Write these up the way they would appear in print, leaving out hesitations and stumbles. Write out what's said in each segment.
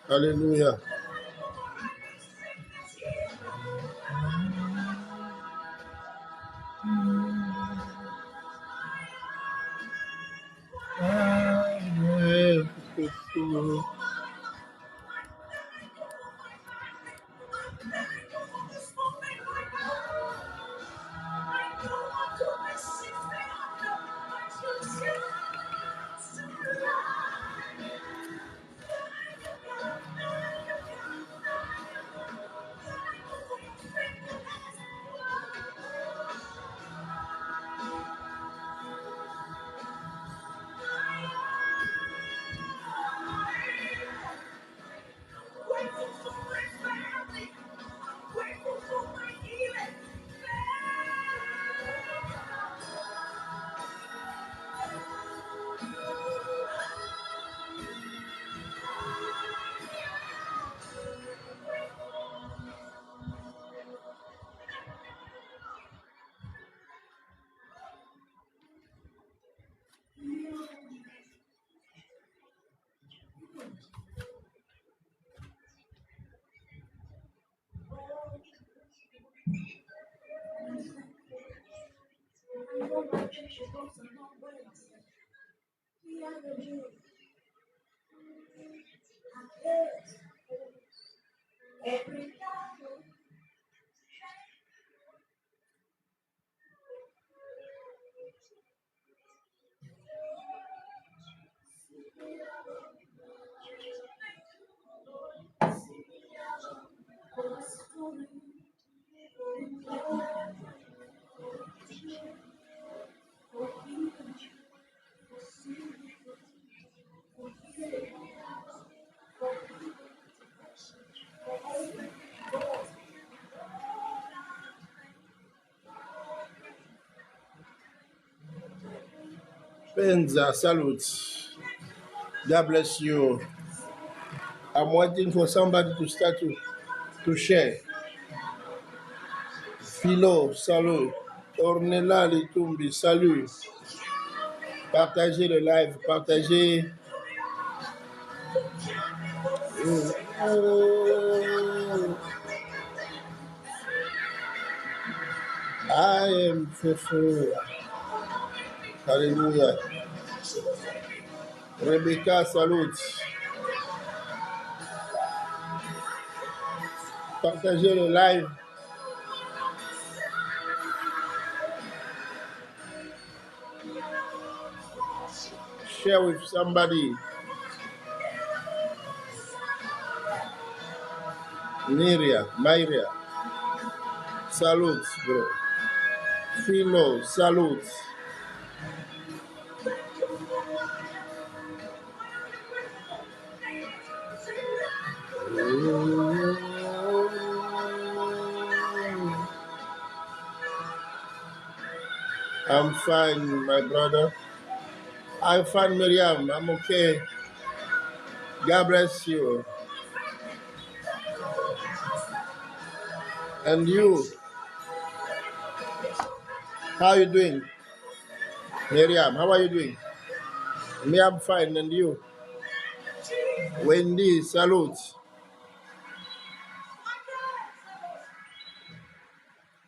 Hallelujah. Benza, salute. God bless you. I'm waiting for somebody to start to share. Philo, salut. Ornella Litumbi, salut. Partagez le live, partagez Oh, I am faithful. Hallelujah. Rebecca, salute. Partagez le live. Share with somebody. Myria, salute, bro. Philo, salute. I'm fine, my brother. I'm fine, Miriam. I'm okay. God bless you. And you, how are you doing? Miriam, how are you doing? Me, I'm fine. And you? Wendy, salute.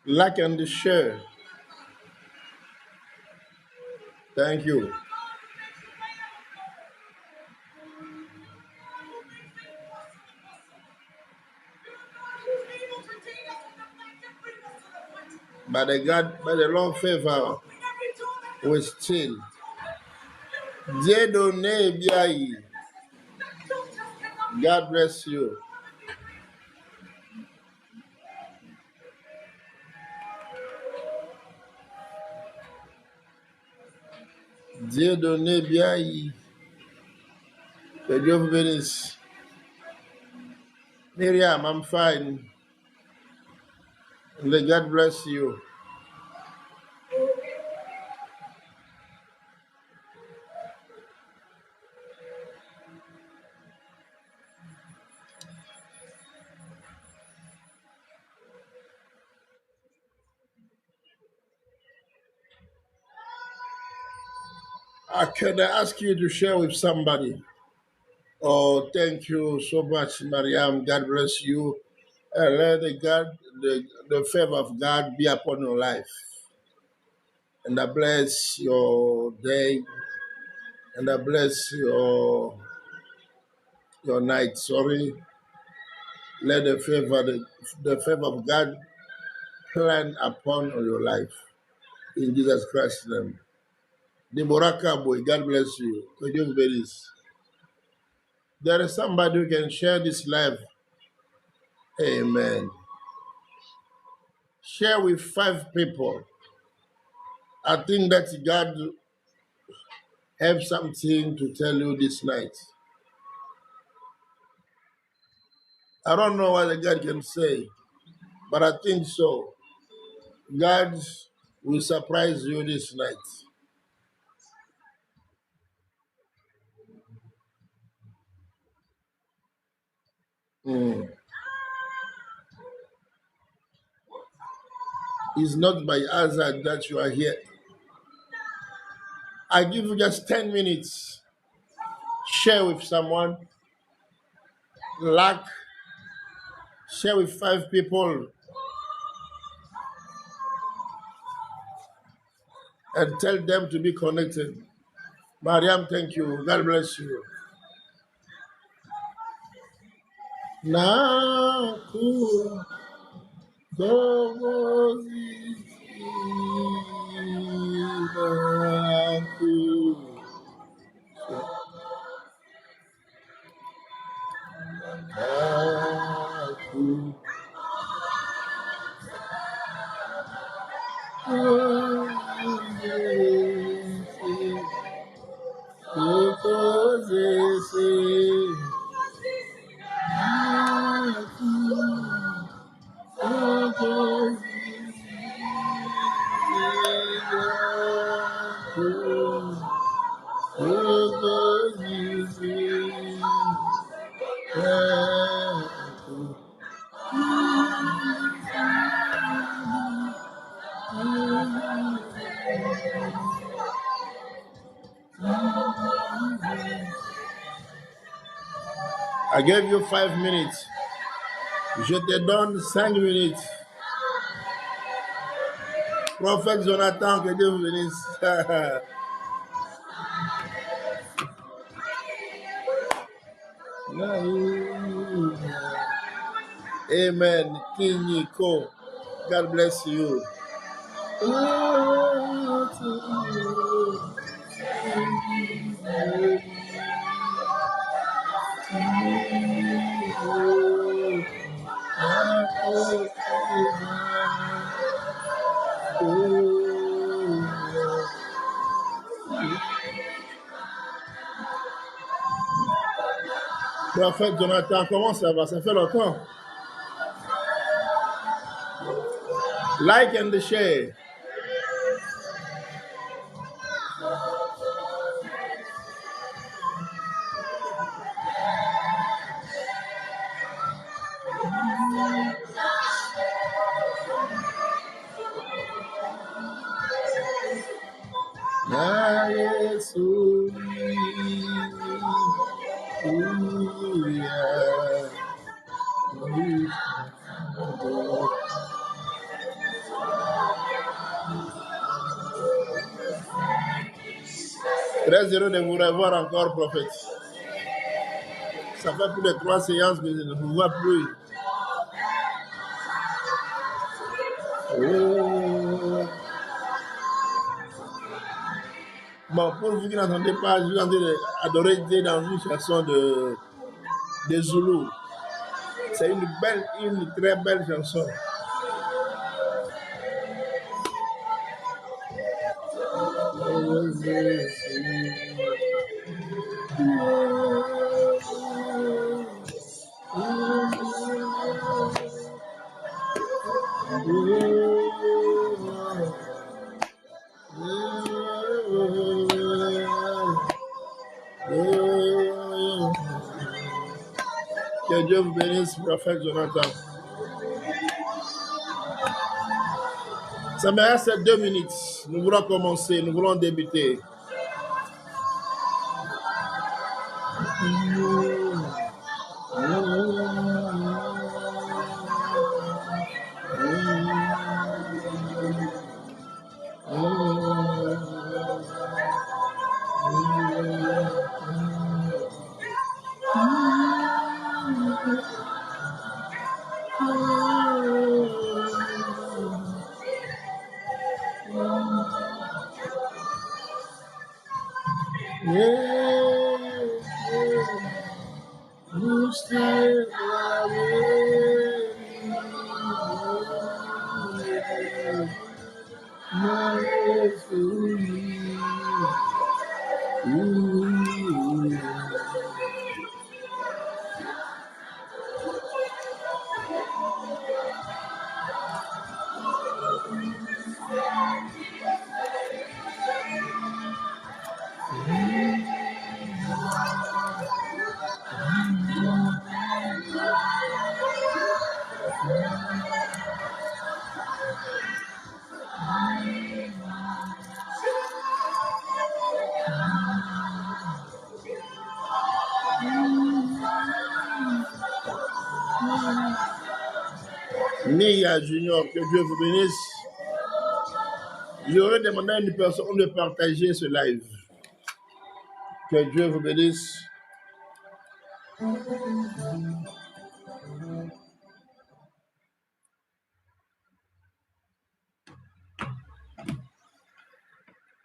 Like and share. Thank you. By the Lord favor, we still. Dieu donné, bien. God bless you. Dieu donné, bien. Que Dieu vous bénisse. Miriam, I'm fine. May God bless you. Can I ask you to share with somebody? Oh, thank you so much, Mariam. God bless you. And let the favor of God be upon your life. And I bless your day. And I bless your night. Sorry. Let the favor of God plan upon your life. In Jesus Christ's name. Deborah Boy, God bless you. Could you believe? There is somebody who can share this life. Amen. Share with 5 people. I think that God have something to tell you this night. I don't know what God can say, but I think so. God will surprise you this night. It's not by hazard that you are here. I give you just 10 minutes. Share with someone. Share with 5 people. And tell them to be connected. Mariam, thank you. God bless you. Naku I gave you 5 minutes. Je te donne 5 minutes. Prophète Jonathan, que Dieu vous bénisse. Amen. King Nico, God bless you. Prophète Jonathan, comment ça va? Ça fait longtemps. Like and share. Très heureux de vous revoir encore, prophète. Ça fait plus de 3 séances que je ne vous vois plus. Bon, pour vous qui n'entendez pas, je suis en train d'adorer Dieu dans une chanson de Zulu. C'est une très belle chanson. Que Dieu vous bénisse, prophète Jonathan. Ça me reste 2 minutes. Nous voulons commencer, nous voulons débuter. Nia Junior, que Dieu vous bénisse. J'aurais demandé à une personne de partager ce live. Que Dieu vous bénisse.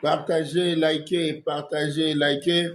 Partagez, likez, partagez, likez.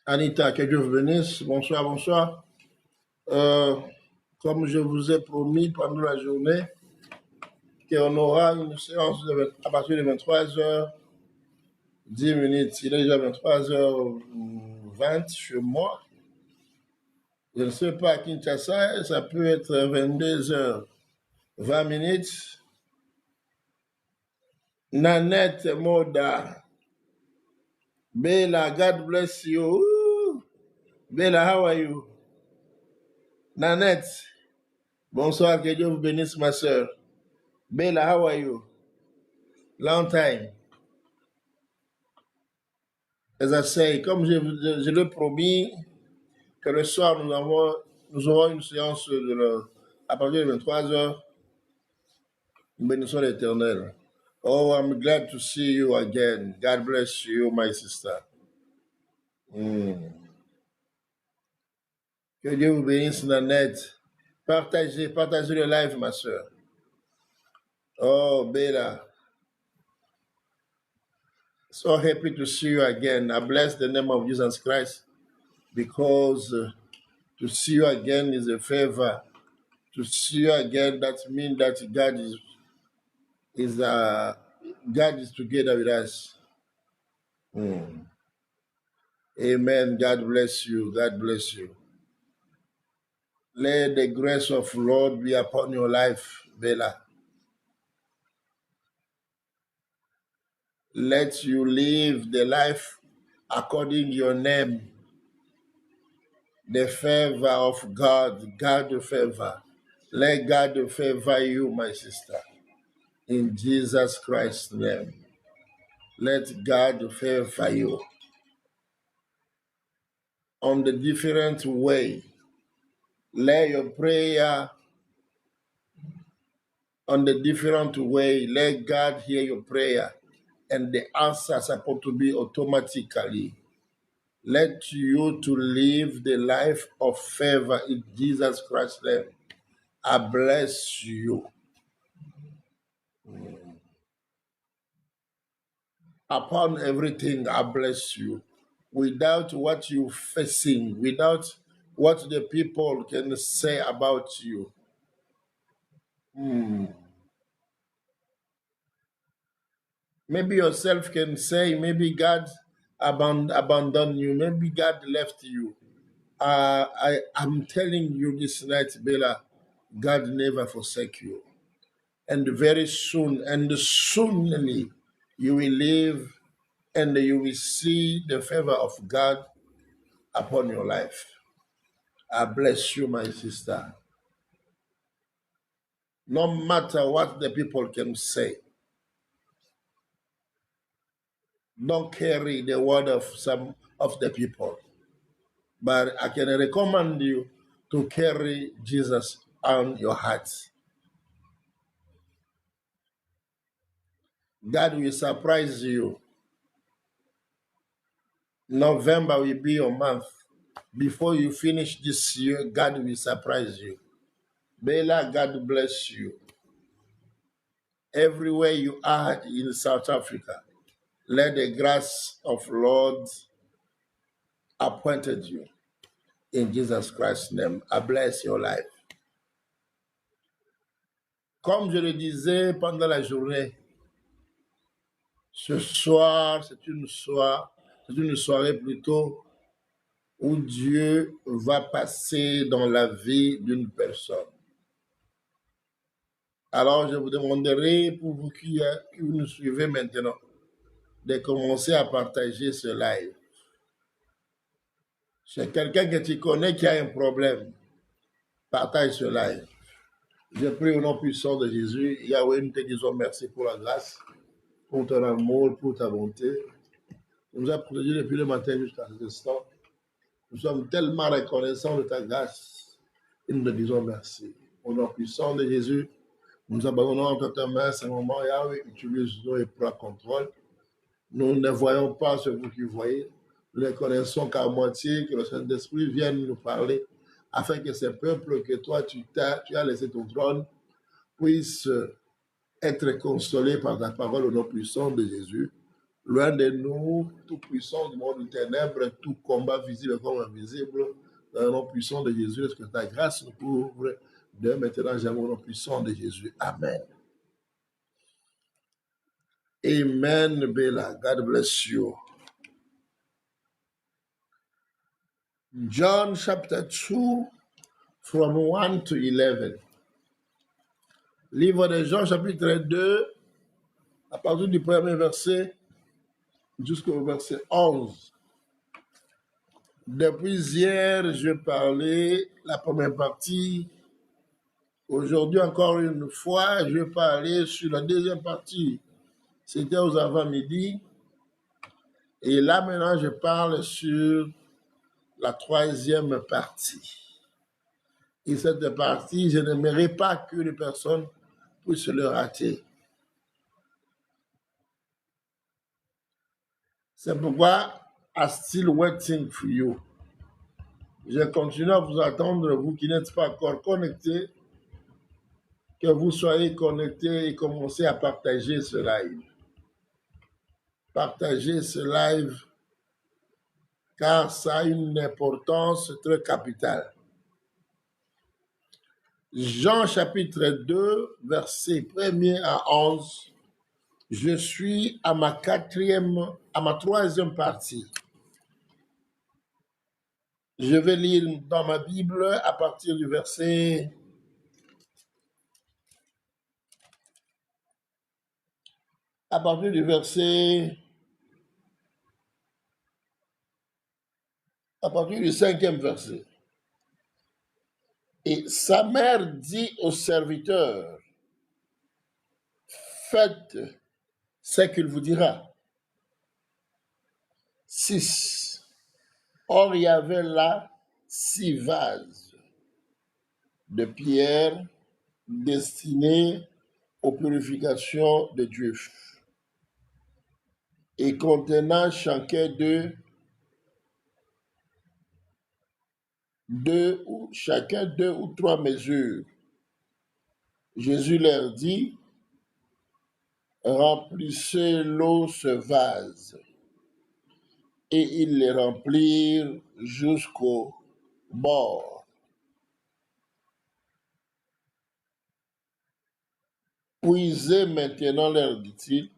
Anita, que Dieu vous bénisse. Bonsoir, bonsoir. Comme je vous ai promis pendant la journée, qu'on aura une séance à partir de 23h, 10 minutes. Il est déjà 23h20 chez moi. Je ne sais pas à Kinshasa, ça peut être 22h20 minutes. Nanette Moda. Bella, God bless you. Bella, how are you? Nanette, bonsoir, que Dieu vous bénisse, ma soeur. Bella, how are you? Long time. As I say, comme je l'ai promis, que le soir, nous aurons une séance à partir de 23h. Nous bénissons l'Éternel. Oh, I'm glad to see you again. God bless you, my sister. Que Dieu vous bénisse, Nanette. Partagez le live, ma soeur. Oh, Bella. So happy to see you again. I bless the name of Jesus Christ because to see you again is a favor. To see you again, that means that God is together with us. Amen. God bless you. God bless you. Let the grace of the Lord be upon your life, Bella. Let you live the life according to your name. The favor of God, God the favor. Let God favor you, my sister. In Jesus Christ's name. Let God favor you. On the different way. Let your prayer on the different way. Let God hear your prayer. And the answer is supposed to be automatically. Let you to live the life of favor in Jesus Christ's name. I bless you. Upon everything, I bless you. Without what you're facing, without what the people can say about you. Maybe yourself can say, maybe God abandoned you, maybe God left you. I'm telling you this night, Bella, God never forsake you. And very soon, and soonly, you will live and you will see the favor of God upon your life. I bless you, my sister. No matter what the people can say, don't carry the word of some of the people. But I can recommend you to carry Jesus on your heart. God will surprise you. November will be your month. Before you finish this year, God will surprise you. Bella, God bless you. Everywhere you are in South Africa, let the grace of Lord appointed you. In Jesus Christ's name, I bless your life. Comme je le disais pendant la journée, ce soir, c'est une soirée plutôt où Dieu va passer dans la vie d'une personne. Alors, je vous demanderai, pour vous qui nous suivez maintenant, de commencer à partager ce live. C'est quelqu'un que tu connais qui a un problème. Partage ce live. Je prie au nom puissant de Jésus. Yahweh, nous te disons merci pour la grâce, pour ton amour, pour ta bonté. Tu nous as protégés depuis le matin jusqu'à cet instant. Nous sommes tellement reconnaissants de ta grâce et nous te disons merci. Au nom puissant de Jésus, nous abandonnons entre ta main ce moment, Yahweh, utilise-nous et prends contrôle. Nous ne voyons pas ce que vous qui voyez. Nous ne connaissons qu'à moitié, que le Saint-Esprit vienne nous parler, afin que ce peuple que toi tu as laissé ton trône puisse être consolé par ta parole au nom puissant de Jésus. Loin de nous, toute puissance du monde des ténèbres, tout combat visible comme invisible, dans le nom puissant de Jésus, est-ce que ta grâce nous couvre de maintenant jamais au nom puissant de Jésus. Amen. Amen, Bella. God bless you. John chapter 2, from 1 to 11. Livre de Jean chapitre 2, à partir du premier verset jusqu'au verset 11. Depuis hier, je parlais la première partie. Aujourd'hui, encore une fois, je vais parler sur la deuxième partie. C'était aux avant-midi. Et là, maintenant, je parle sur la troisième partie. Et cette partie, je n'aimerais pas que les personnes puissent le rater. C'est pourquoi, I'm still waiting for you. Je continue à vous attendre, vous qui n'êtes pas encore connectés, que vous soyez connectés et commencez à partager ce live. Partagez ce live car ça a une importance très capitale. Jean chapitre 2, verset 1er à 11. Je suis à ma troisième partie. Je vais lire dans ma Bible à partir du verset 5e verset. Et sa mère dit au serviteur, faites ce qu'il vous dira. 6. Or, il y avait là 6 vases de pierre destinés aux purifications de Juifs et contenant chacun d'eux deux ou 3 mesures. Jésus leur dit, remplissez l'eau ce vase. Et ils les remplirent jusqu'au bord. Puisez maintenant, leur dit-il,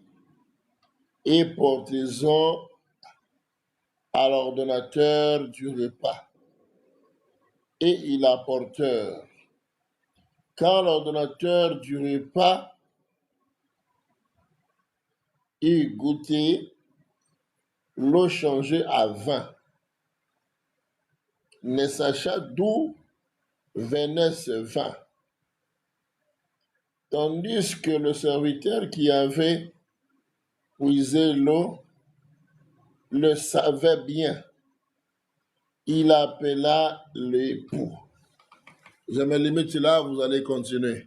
et portez-en à l'ordonnateur du repas. Et ils apportèrent. Quand l'ordonnateur du repas eut goûté l'eau changée à vin, ne sachant d'où venait ce vin, tandis que le serviteur qui avait puisé l'eau le savait bien. Il appela l'époux. Je me limite là, vous allez continuer.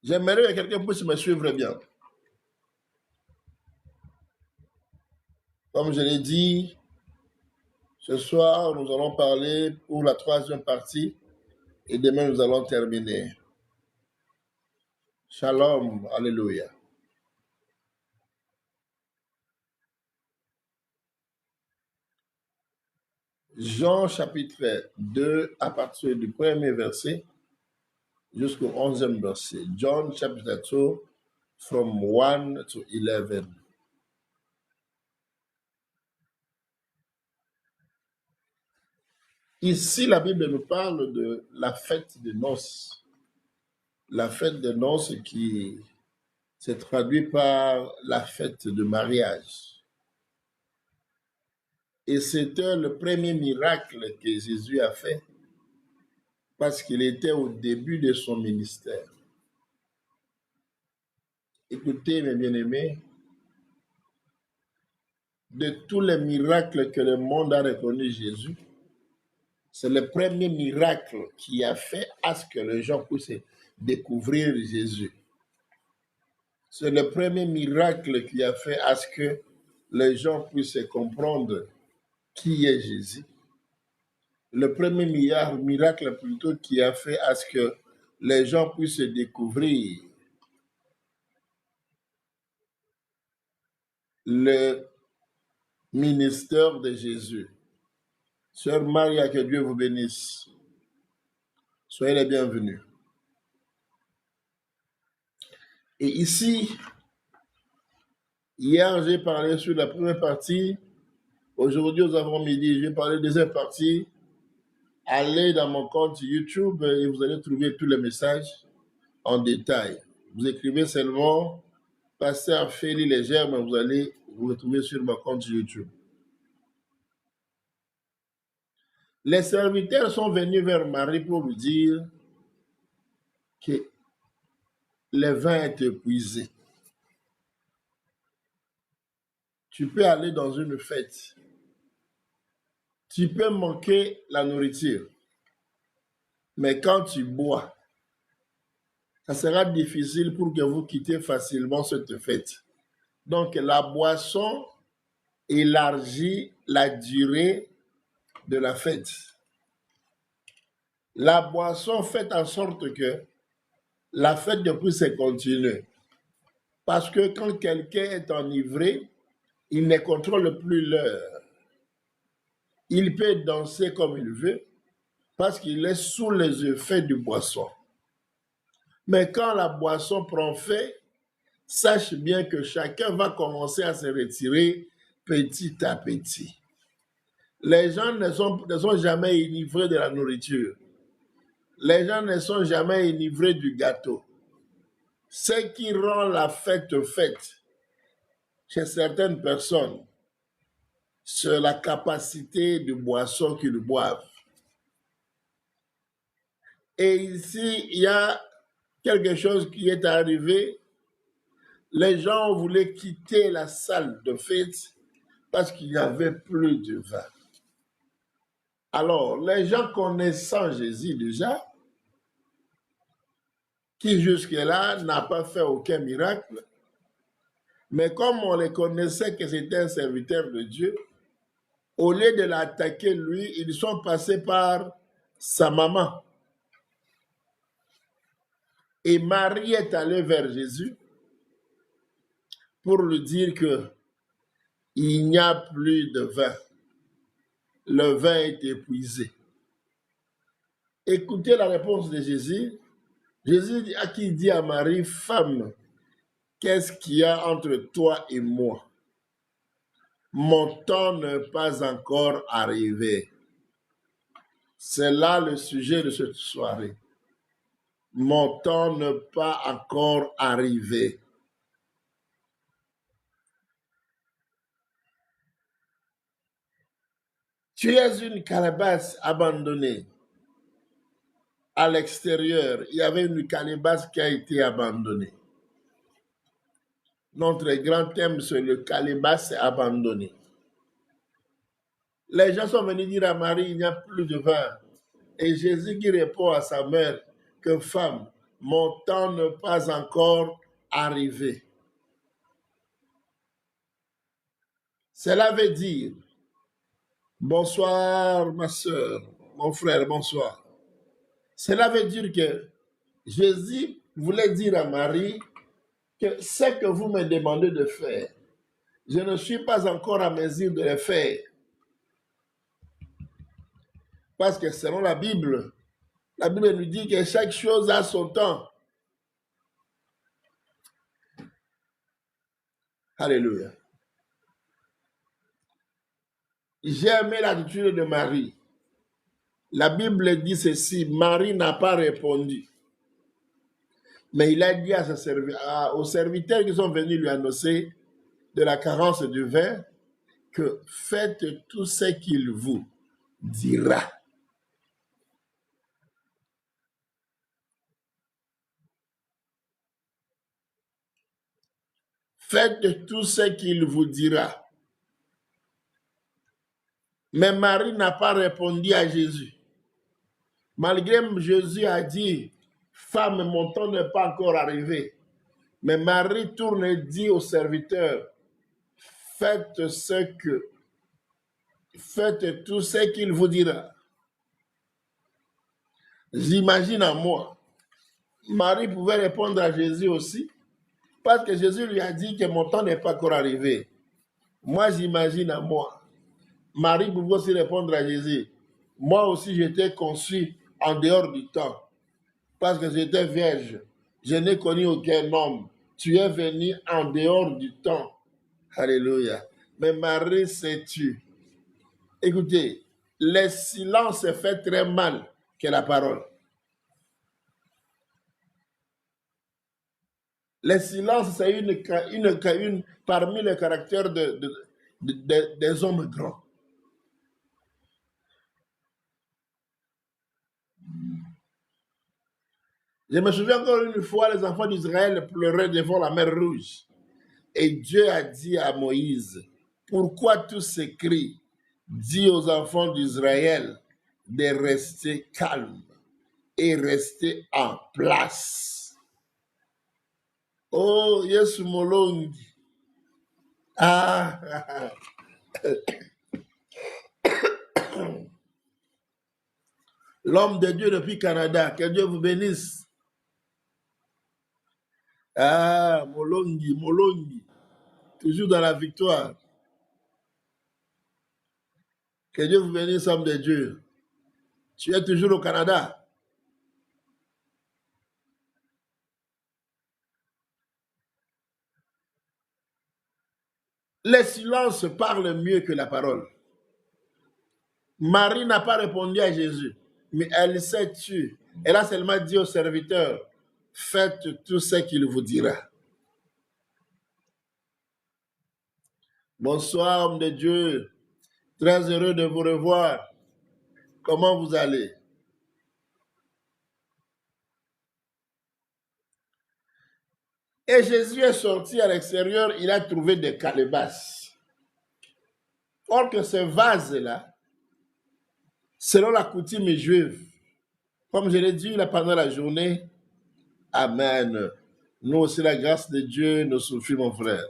J'aimerais que quelqu'un puisse me suivre bien. Comme je l'ai dit, ce soir, nous allons parler pour la troisième partie et demain, nous allons terminer. Shalom, alléluia. Jean chapitre 2, à partir du premier verset jusqu'au 11e verset. John chapter 2, from 1 to 11. Ici, la Bible nous parle de la fête des noces. La fête des noces qui se traduit par la fête de mariage. Et c'était le premier miracle que Jésus a fait parce qu'il était au début de son ministère. Écoutez, mes bien-aimés, de tous les miracles que le monde a reconnu Jésus, c'est le premier miracle qui a fait à ce que les gens puissent découvrir Jésus. C'est le premier miracle qui a fait à ce que les gens puissent comprendre qui est Jésus. Le premier miracle plutôt qui a fait à ce que les gens puissent découvrir le ministère de Jésus. Sœur Maria, que Dieu vous bénisse. Soyez les bienvenus. Et ici, hier, j'ai parlé sur la première partie. Aujourd'hui, aux avant-midi, j'ai parlé de la deuxième partie. Allez dans mon compte YouTube et vous allez trouver tous les messages en détail. Vous écrivez seulement Pasteur Félix Légère, mais vous allez vous retrouver sur mon compte YouTube. Les serviteurs sont venus vers Marie pour lui dire que le vin est épuisé. Tu peux aller dans une fête. Tu peux manquer la nourriture. Mais quand tu bois, ça sera difficile pour que vous quittiez facilement cette fête. Donc, la boisson élargit la durée de la fête. La boisson fait en sorte que la fête ne puisse continuer. Parce que quand quelqu'un est enivré, il ne contrôle plus l'heure. Il peut danser comme il veut parce qu'il est sous les effets du boisson. Mais quand la boisson prend fait, sache bien que chacun va commencer à se retirer petit à petit. Les gens ne sont jamais enivrés de la nourriture. Les gens ne sont jamais enivrés du gâteau. Ce qui rend la fête chez certaines personnes, c'est la capacité de boisson qu'ils boivent. Et ici, il y a quelque chose qui est arrivé. Les gens voulaient quitter la salle de fête parce qu'il n'y avait plus de vin. Alors, les gens connaissant Jésus déjà, qui jusque-là n'a pas fait aucun miracle, mais comme on les connaissait que c'était un serviteur de Dieu, au lieu de l'attaquer lui, ils sont passés par sa maman. Et Marie est allée vers Jésus pour lui dire que il n'y a plus de vin. Le vin est épuisé. Écoutez la réponse de Jésus. Jésus à qui dit à Marie, femme, qu'est-ce qu'il y a entre toi et moi? Mon temps n'est pas encore arrivé. C'est là le sujet de cette soirée. Mon temps n'est pas encore arrivé. Tu es une calebasse abandonnée. À l'extérieur, il y avait une calebasse qui a été abandonnée. Notre grand thème, c'est le calebasse abandonné. Les gens sont venus dire à Marie, il n'y a plus de vin. Et Jésus qui répond à sa mère que femme, mon temps n'est pas encore arrivé. Cela veut dire, bonsoir ma soeur, mon frère, bonsoir. Cela veut dire que Jésus voulait dire à Marie que ce que vous me demandez de faire, je ne suis pas encore à mesure de le faire. Parce que selon la Bible nous dit que chaque chose a son temps. Alléluia. J'ai aimé l'attitude de Marie. La Bible dit ceci, Marie n'a pas répondu. Mais il a dit aux serviteurs qui sont venus lui annoncer de la carence du vin que faites tout ce qu'il vous dira. Faites tout ce qu'il vous dira. Mais Marie n'a pas répondu à Jésus. Malgré Jésus a dit, femme, mon temps n'est pas encore arrivé. Mais Marie tourne et dit aux serviteurs, faites tout ce qu'il vous dira. J'imagine à moi, Marie pouvait répondre à Jésus aussi, parce que Jésus lui a dit que mon temps n'est pas encore arrivé. Moi, j'imagine à moi. Marie pouvait aussi répondre à Jésus. Moi aussi, j'étais conçu en dehors du temps, parce que j'étais vierge. Je n'ai connu aucun homme. Tu es venu en dehors du temps. Alléluia. Mais Marie s'est tue. Écoutez, le silence fait très mal que la parole. Le silence, c'est une parmi les caractères des hommes grands. Je me souviens encore une fois, les enfants d'Israël pleuraient devant la mer Rouge. Et Dieu a dit à Moïse, pourquoi tous ces cris? Dis aux enfants d'Israël de rester calmes et rester en place. Oh, Yesu Molongi. Ah, l'homme de Dieu depuis Canada, que Dieu vous bénisse. Ah, Molongi, Molongi, toujours dans la victoire. Que Dieu vous bénisse, homme de Dieu. Tu es toujours au Canada. Le silence parle mieux que la parole. Marie n'a pas répondu à Jésus, mais elle s'est tue. Elle a seulement dit au serviteur, faites tout ce qu'il vous dira. Bonsoir, homme de Dieu. Très heureux de vous revoir. Comment vous allez? Et Jésus est sorti à l'extérieur, il a trouvé des calebasses. Or que ce vase-là, selon la coutume juive, comme je l'ai dit là pendant la journée, amen. Nous aussi, la grâce de Dieu nous suffit, mon frère.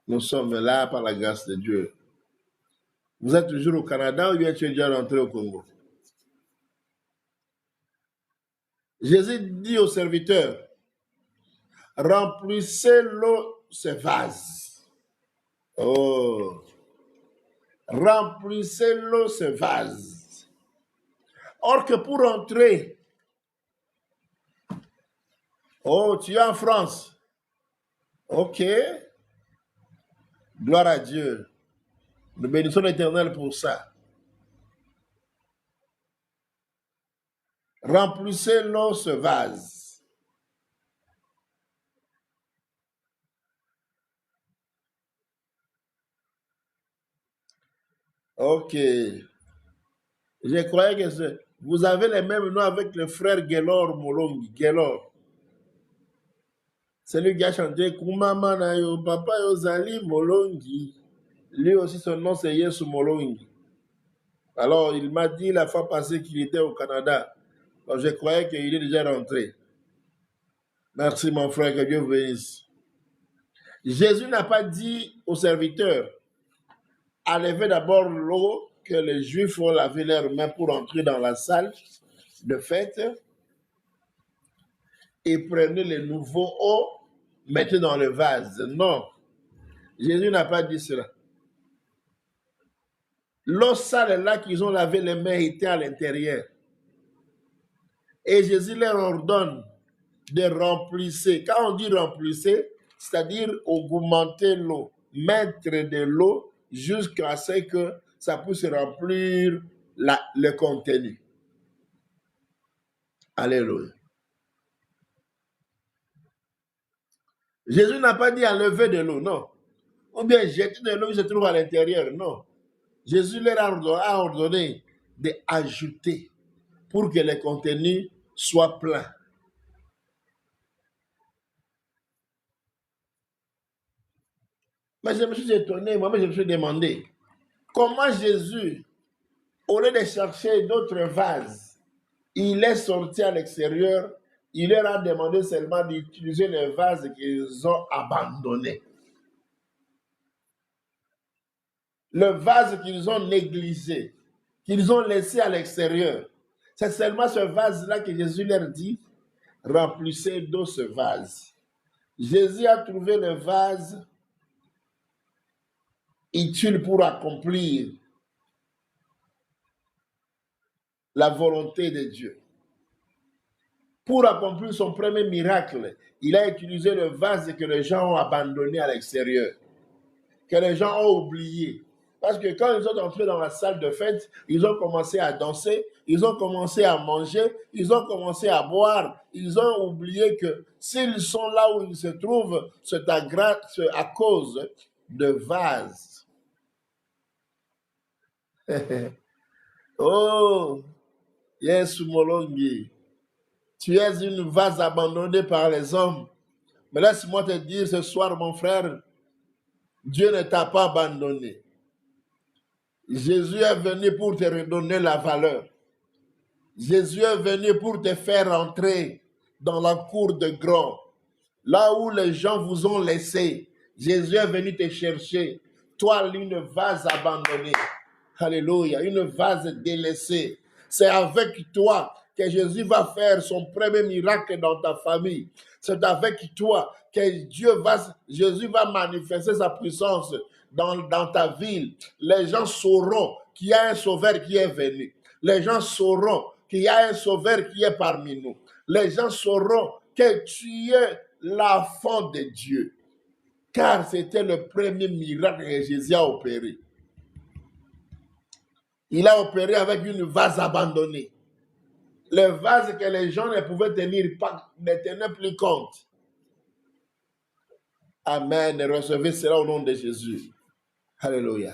Nous sommes là par la grâce de Dieu. Vous êtes toujours au Canada ou bien tu es déjà rentré au Congo? Jésus dit au serviteur, remplissez l'eau ce vase. Oh, remplissez l'eau ce vase. Or que pour entrer, oh, tu es en France. Ok. Gloire à Dieu. Nous bénissons l'Éternel pour ça. Remplissez l'eau ce vase. Ok. Je croyais que vous avez les mêmes noms avec le frère Gelor Molongi. Gelor. C'est lui qui a chanté Kumama na yo papa yo zali Molongi. Lui aussi, son nom c'est Yesu Molongi. Alors, il m'a dit la fois passée qu'il était au Canada. Donc, je croyais qu'il est déjà rentré. Merci, mon frère, que Dieu vous bénisse. Jésus n'a pas dit aux serviteurs, enlevez d'abord l'eau que les Juifs ont lavé leurs mains pour entrer dans la salle de fête et prenez les nouveaux eaux, mettez dans le vase. Non, Jésus n'a pas dit cela. L'eau sale là qu'ils ont lavé les mains était à l'intérieur. Et Jésus leur ordonne de remplir. Quand on dit remplir, c'est-à-dire augmenter l'eau, mettre de l'eau jusqu'à ce que ça puisse remplir le contenu. Alléluia. Jésus n'a pas dit enlever de l'eau, non. Ou bien jeter de l'eau qui se trouve à l'intérieur, non. Jésus leur a ordonné d'ajouter pour que le contenu soit plein. Mais je me suis étonné, moi-même je me suis demandé, comment Jésus, au lieu de chercher d'autres vases, il est sorti à l'extérieur, il leur a demandé seulement d'utiliser les vases qu'ils ont abandonnés. Le vase qu'ils ont négligé, qu'ils ont laissé à l'extérieur. C'est seulement ce vase-là que Jésus leur dit, Remplissez d'eau ce vase. Jésus a trouvé le vase utile pour accomplir la volonté de Dieu. Pour accomplir son premier miracle, il a utilisé le vase que les gens ont abandonné à l'extérieur, que les gens ont oublié. Parce que quand ils sont entrés dans la salle de fête, ils ont commencé à danser, ils ont commencé à manger, ils ont commencé à boire. Ils ont oublié que s'ils sont là où ils se trouvent, c'est à cause de vases. Oh, yes, Molongi. Tu es une vase abandonnée par les hommes. Mais laisse-moi te dire ce soir, mon frère, Dieu ne t'a pas abandonné. Jésus est venu pour te redonner la valeur. Jésus est venu pour te faire entrer dans la cour de grand. Là où les gens vous ont laissé, Jésus est venu te chercher. Toi, une vase abandonnée. Alléluia, une vase délaissée. C'est avec toi que Jésus va faire son premier miracle dans ta famille. C'est avec toi que Jésus va manifester sa puissance dans ta ville. Les gens sauront qu'il y a un sauveur qui est venu. Les gens sauront qu'il y a un sauveur qui est parmi nous. Les gens sauront que tu es l'enfant de Dieu. Car c'était le premier miracle que Jésus a opéré. Il a opéré avec une vase abandonnée. Le vase que les gens ne pouvaient ne tenaient plus compte. Amen. Recevez cela au nom de Jésus. Alléluia.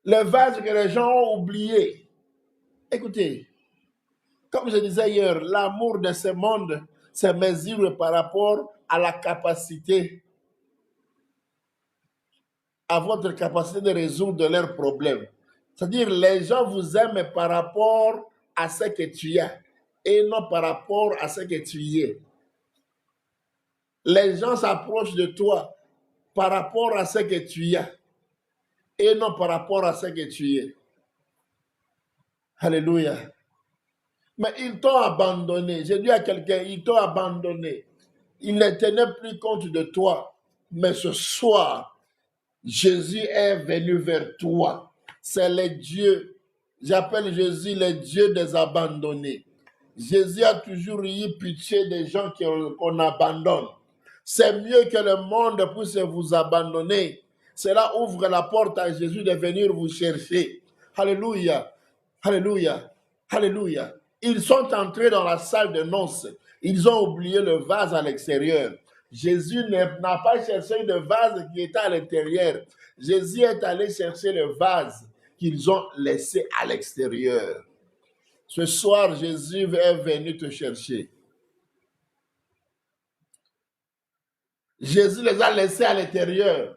Le vase que les gens ont oublié. Écoutez, comme je disais hier, l'amour de ce monde se mesure par rapport à la capacité, à votre capacité de résoudre leurs problèmes. C'est-à-dire, les gens vous aiment par rapport à ce que tu as et non par rapport à ce que tu es. Les gens s'approchent de toi par rapport à ce que tu as et non par rapport à ce que tu es. Alléluia. Mais ils t'ont abandonné. J'ai dit à quelqu'un, ils t'ont abandonné. Ils ne tenaient plus compte de toi. Mais ce soir, Jésus est venu vers toi. C'est le Dieu. J'appelle Jésus le Dieu des abandonnés. Jésus a toujours eu pitié des gens qu'on abandonne. C'est mieux que le monde puisse vous abandonner. Cela ouvre la porte à Jésus de venir vous chercher. Alléluia. Alléluia. Alléluia. Ils sont entrés dans la salle de noces. Ils ont oublié le vase à l'extérieur. Jésus n'a pas cherché le vase qui était à l'intérieur. Jésus est allé chercher le vase qu'ils ont laissé à l'extérieur. Ce soir, Jésus est venu te chercher. Jésus les a laissés à l'intérieur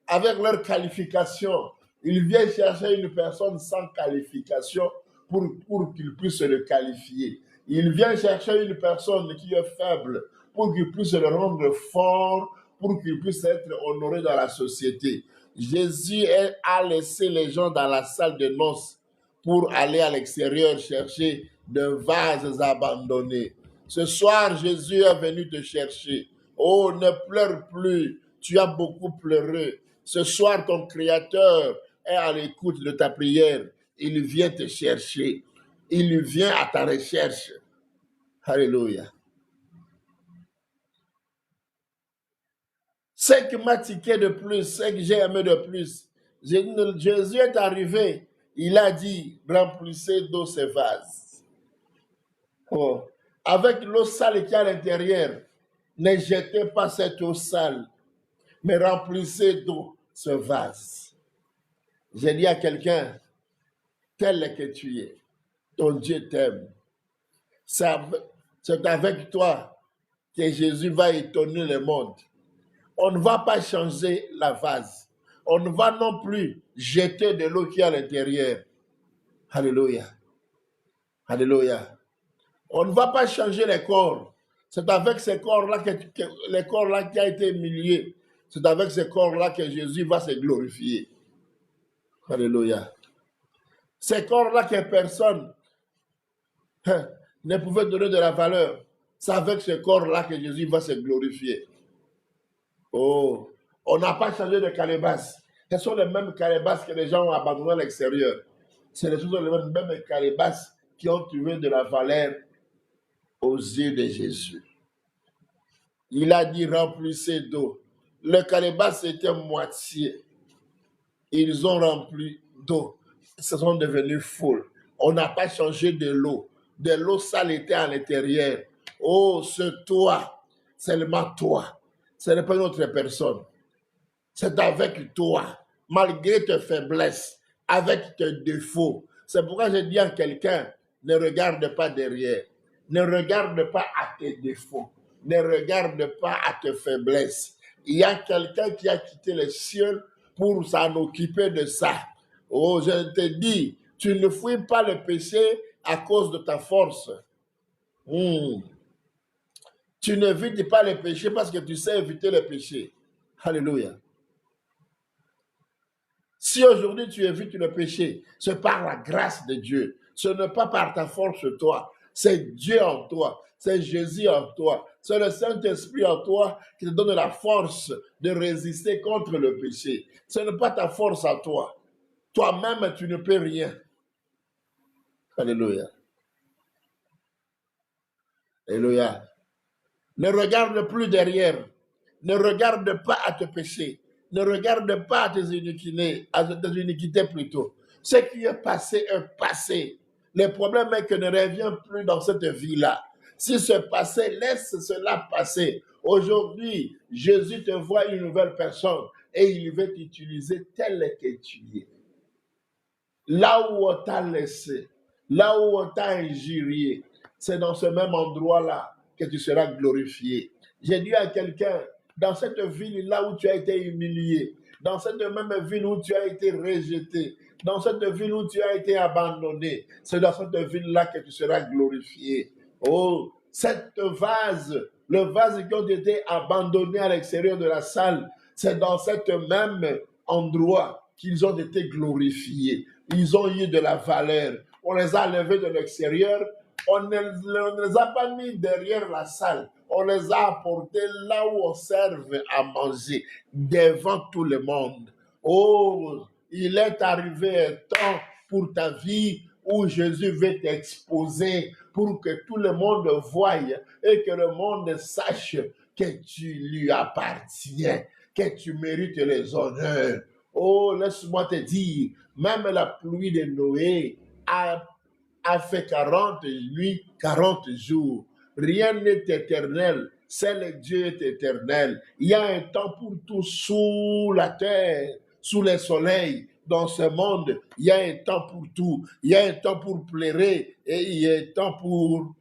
avec leur qualification. Il vient chercher une personne sans qualification pour qu'il puisse le qualifier. Il vient chercher une personne qui est faible pour qu'il puisse le rendre fort, pour qu'il puisse être honoré dans la société. Jésus a laissé les gens dans la salle de noces pour aller à l'extérieur chercher des vases abandonnés. Ce soir, Jésus est venu te chercher. Oh, ne pleure plus. Tu as beaucoup pleuré. Ce soir, ton Créateur est à l'écoute de ta prière. Il vient te chercher. Il vient à ta recherche. Alléluia. Ce qui m'a tiqué de plus, ce que j'ai aimé de plus, Jésus est arrivé. Il a dit, remplissez d'eau ces vases. Oh. Avec l'eau sale qui est à l'intérieur, ne jetez pas cette eau sale, mais remplissez d'eau ce vase. J'ai dit à quelqu'un, tel que tu es, ton Dieu t'aime. C'est avec toi que Jésus va étonner le monde. On ne va pas changer la vase. On ne va non plus jeter de l'eau qui est à l'intérieur. Alléluia. Alléluia. On ne va pas changer les corps. C'est avec ces corps-là les corps-là qui a été humilié. C'est avec ces corps-là que Jésus va se glorifier. Alléluia. Ces corps-là que personne ne pouvait donner de la valeur. C'est avec ce corps-là que Jésus va se glorifier. Oh, on n'a pas changé de calebasse. Ce sont les mêmes calebasses que les gens ont abandonnées à l'extérieur. C'est les mêmes calebasses qui ont trouvé de la valeur aux yeux de Jésus. Il a dit remplissez d'eau. Le calebasse était moitié. Ils ont rempli d'eau. Ils se sont devenus full. On n'a pas changé de l'eau. De l'eau sale était à l'intérieur. Oh, ce toi, seulement toi. Ce n'est pas une autre personne. C'est avec toi, malgré tes faiblesses, avec tes défauts. C'est pourquoi je dis à quelqu'un, ne regarde pas derrière. Ne regarde pas à tes défauts. Ne regarde pas à tes faiblesses. Il y a quelqu'un qui a quitté le ciel pour s'en occuper de ça. Oh, je te dis, tu ne fuis pas le péché à cause de ta force. Tu n'évites pas le péché parce que tu sais éviter le péché. Alléluia. Si aujourd'hui tu évites le péché, c'est par la grâce de Dieu. Ce n'est pas par ta force toi. C'est Dieu en toi. C'est Jésus en toi. C'est le Saint-Esprit en toi qui te donne la force de résister contre le péché. Ce n'est pas ta force en toi. Toi-même, tu ne peux rien. Alléluia. Alléluia. Ne regarde plus derrière. Ne regarde pas à tes péchés. Ne regarde pas à tes iniquités plutôt. Ce qui est passé est passé. Le problème est que ne reviens plus dans cette vie-là. Si ce passé, laisse cela passer. Aujourd'hui, Jésus te voit une nouvelle personne et il veut t'utiliser tel que tu es. Là où on t'a laissé, là où on t'a injurié, c'est dans ce même endroit-là que tu seras glorifié. J'ai dit à quelqu'un, dans cette ville-là où tu as été humilié, dans cette même ville où tu as été rejeté, dans cette ville où tu as été abandonné, c'est dans cette ville-là que tu seras glorifié. Oh, cette vase, le vase qui ont été abandonnés à l'extérieur de la salle, c'est dans cet même endroit qu'ils ont été glorifiés. Ils ont eu de la valeur. On les a levés de l'extérieur. On ne les a pas mis derrière la salle. On les a apportés là où on serve à manger, devant tout le monde. Oh, il est arrivé un temps pour ta vie où Jésus veut t'exposer pour que tout le monde voie et que le monde sache que tu lui appartiens, que tu mérites les honneurs. Oh, laisse-moi te dire, même la pluie de Noé a fait 40 nuits, 40 jours. Rien n'est éternel, seul Dieu est éternel. Il y a un temps pour tout sous la terre, sous le soleil. Dans ce monde, il y a un temps pour tout. Il y a un temps pour pleurer et il y a un temps pour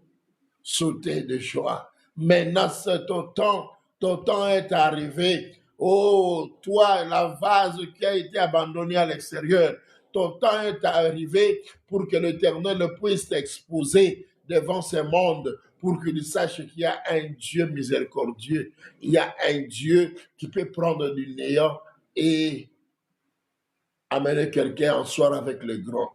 sauter de joie. Maintenant, c'est ton temps est arrivé. Oh, toi, la vase qui a été abandonnée à l'extérieur, ton temps est arrivé pour que l'Éternel puisse t'exposer devant ce monde, pour qu'il sache qu'il y a un Dieu miséricordieux, il y a un Dieu qui peut prendre du néant et amener quelqu'un en soir avec le grand.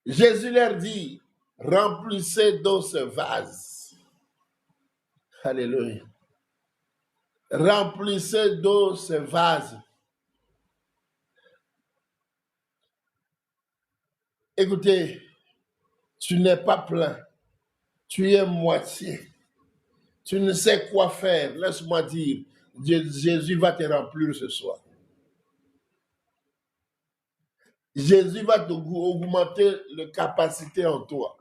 Jésus leur dit, remplissez d'eau ce vase. Alléluia. Remplissez d'eau ce vase. Écoutez, tu n'es pas plein. Tu es moitié. Tu ne sais quoi faire. Laisse-moi dire, Jésus va te remplir ce soir. Jésus va augmenter la capacité en toi.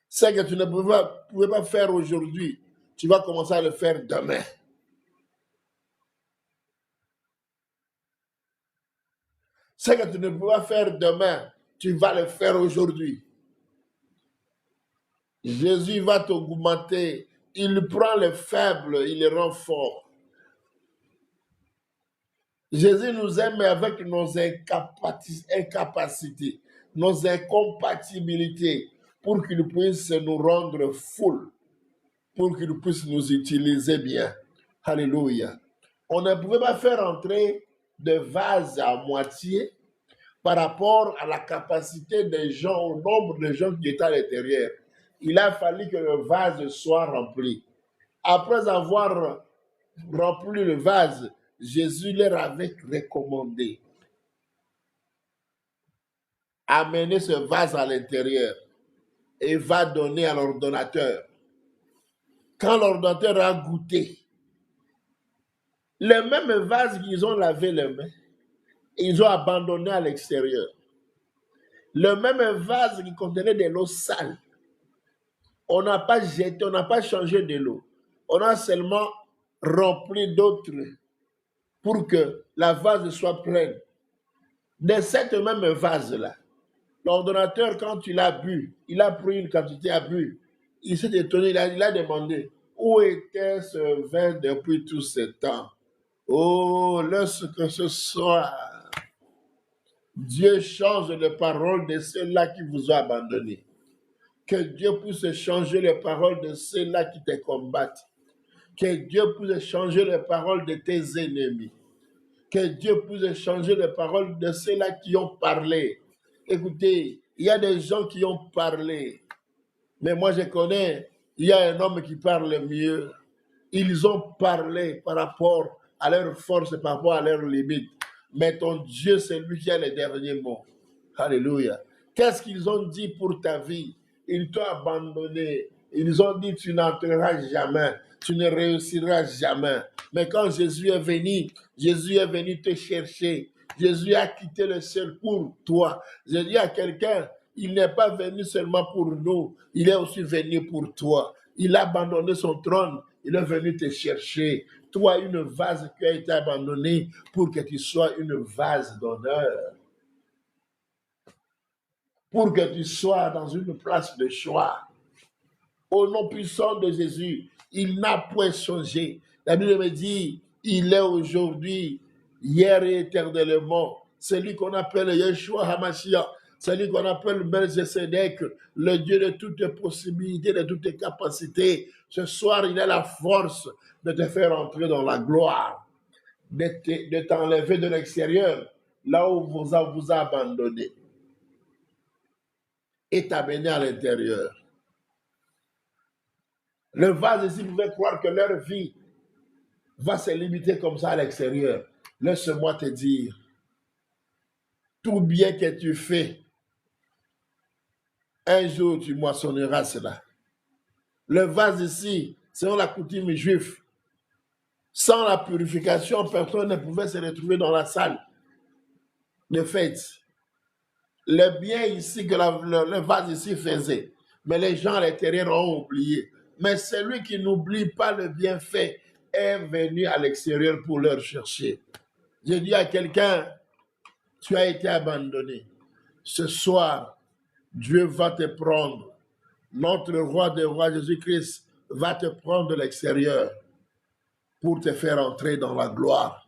Ce que tu ne pouvais pas faire aujourd'hui, tu vas commencer à le faire demain. Ce que tu ne peux pas faire demain, tu vas le faire aujourd'hui. Jésus va t'augmenter. Il prend les faibles, il les rend forts. Jésus nous aime avec nos incapacités, nos incompatibilités, pour qu'il puisse nous rendre full, pour qu'il puisse nous utiliser bien. Alléluia. On ne pouvait pas faire entrer de vase à moitié par rapport à la capacité des gens, au nombre de gens qui étaient à l'intérieur. Il a fallu que le vase soit rempli. Après avoir rempli le vase, Jésus leur avait recommandé amener ce vase à l'intérieur et va donner à l'ordonnateur. Quand l'ordonnateur a goûté, le même vase qu'ils ont lavé les mains, ils ont abandonné à l'extérieur. Le même vase qui contenait de l'eau sale, on n'a pas jeté, on n'a pas changé de l'eau. On a seulement rempli d'autres pour que la vase soit pleine. De cette même vase-là, l'ordonnateur, quand il a bu, il a pris une quantité à bu. Il s'est étonné, il a demandé, où était ce vin depuis tout ce temps? Oh, lorsque ce soir, Dieu change les paroles de ceux-là qui vous ont abandonné. Que Dieu puisse changer les paroles de ceux-là qui te combattent. Que Dieu puisse changer les paroles de tes ennemis. Que Dieu puisse changer les paroles de ceux-là qui ont parlé. Écoutez, il y a des gens qui ont parlé. Mais moi, je connais, il y a un homme qui parle mieux. Ils ont parlé par rapport à leur force et par rapport à leurs limites. Mais ton Dieu, c'est lui qui a les derniers mots. Alléluia. Qu'est-ce qu'ils ont dit pour ta vie? Ils t'ont abandonné. Ils ont dit, tu n'entreras jamais, tu ne réussiras jamais. Mais quand Jésus est venu te chercher. Jésus a quitté le ciel pour toi. Je dis à quelqu'un, il n'est pas venu seulement pour nous, il est aussi venu pour toi. Il a abandonné son trône, il est venu te chercher. Toi, une vase qui a été abandonnée pour que tu sois une vase d'honneur. Pour que tu sois dans une place de choix. Au nom puissant de Jésus, il n'a point changé. La Bible me dit, il est aujourd'hui, hier et éternellement. Celui qu'on appelle Yeshua HaMashiach, celui qu'on appelle Melchizedek, le Dieu de toutes possibilités, de toutes capacités. Ce soir, il a la force de te faire entrer dans la gloire, de t'enlever de l'extérieur, là où vous a abandonné, et t'amener à l'intérieur. Le vase ici pouvait croire que leur vie va se limiter comme ça à l'extérieur. Laisse-moi te dire, tout bien que tu fais, un jour tu moissonneras cela. Le vase ici, selon la coutume juive, sans la purification, personne ne pouvait se retrouver dans la salle de fête. Le bien ici que le vase ici faisait, mais les gens à l'intérieur ont oublié. Mais celui qui n'oublie pas le bienfait est venu à l'extérieur pour leur chercher. Je dis à quelqu'un, tu as été abandonné. Ce soir, Dieu va te prendre. Notre roi des rois, Jésus-Christ, va te prendre de l'extérieur pour te faire entrer dans la gloire.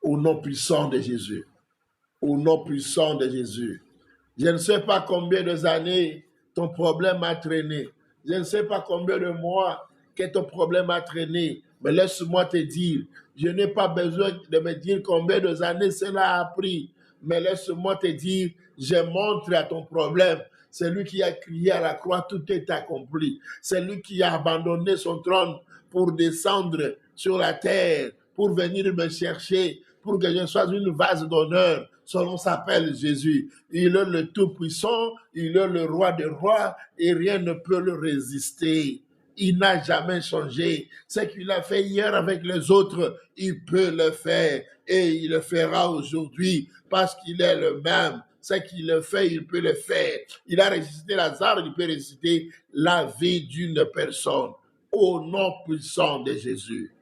Au nom puissant de Jésus. Au nom puissant de Jésus. Je ne sais pas combien d'années ton problème a traîné. Je ne sais pas combien de mois que ton problème a traîné. Mais laisse-moi te dire, je n'ai pas besoin de me dire combien d'années cela a pris. Mais laisse-moi te dire, je montre à ton problème. C'est lui qui a crié à la croix, tout est accompli. C'est lui qui a abandonné son trône pour descendre sur la terre, pour venir me chercher, pour que je sois une vase d'honneur. Son nom s'appelle Jésus. Il est le Tout-Puissant, il est le Roi des rois et rien ne peut le résister. Il n'a jamais changé. Ce qu'il a fait hier avec les autres, il peut le faire et il le fera aujourd'hui parce qu'il est le même. Ce qu'il le fait, il peut le faire. Il a ressuscité Lazare, il peut ressusciter la vie d'une personne. Au nom puissant de Jésus.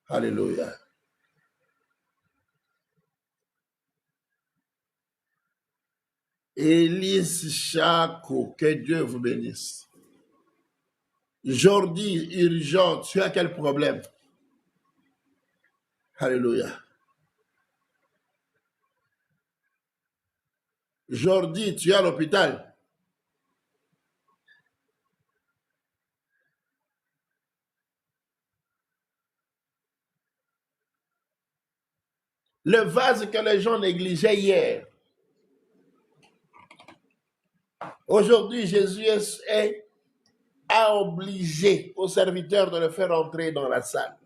Alléluia. Élise Chako, que Dieu vous bénisse. Jordi, urgent, tu as quel problème? Alléluia. Jordi, tu es à l'hôpital. Le vase que les gens négligeaient hier. Aujourd'hui, Jésus a obligé aux serviteurs de le faire entrer dans la salle.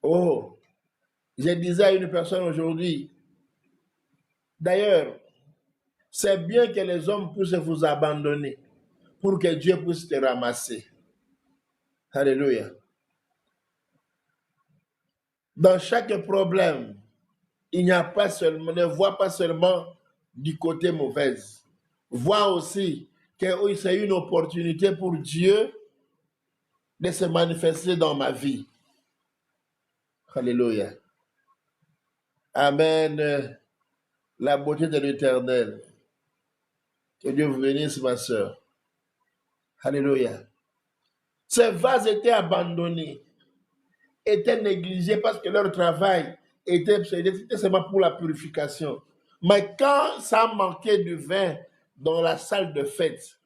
Oh, je disais à une personne aujourd'hui, d'ailleurs, c'est bien que les hommes puissent vous abandonner pour que Dieu puisse te ramasser. Alléluia. Dans chaque problème, il n'y a pas seulement, ne vois pas seulement du côté mauvais. Vois aussi que c'est une opportunité pour Dieu de se manifester dans ma vie. Alléluia. Amen. La beauté de l'Éternel. Que Dieu vous bénisse, ma soeur. Alléluia. Ces vases étaient abandonnés, étaient négligés parce que leur travail était seulement pour la purification. Mais quand ça manquait de vin dans la salle de fête,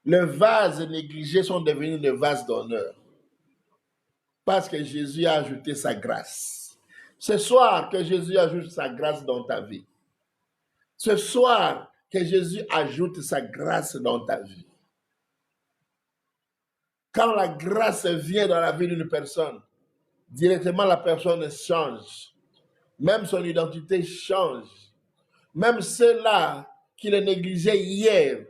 les vases négligés sont devenus des vases d'honneur. Parce que Jésus a ajouté sa grâce. Ce soir, que Jésus ajoute sa grâce dans ta vie. Ce soir, que Jésus ajoute sa grâce dans ta vie. Quand la grâce vient dans la vie d'une personne, directement la personne change. Même son identité change. Même ceux-là qui le négligeaient hier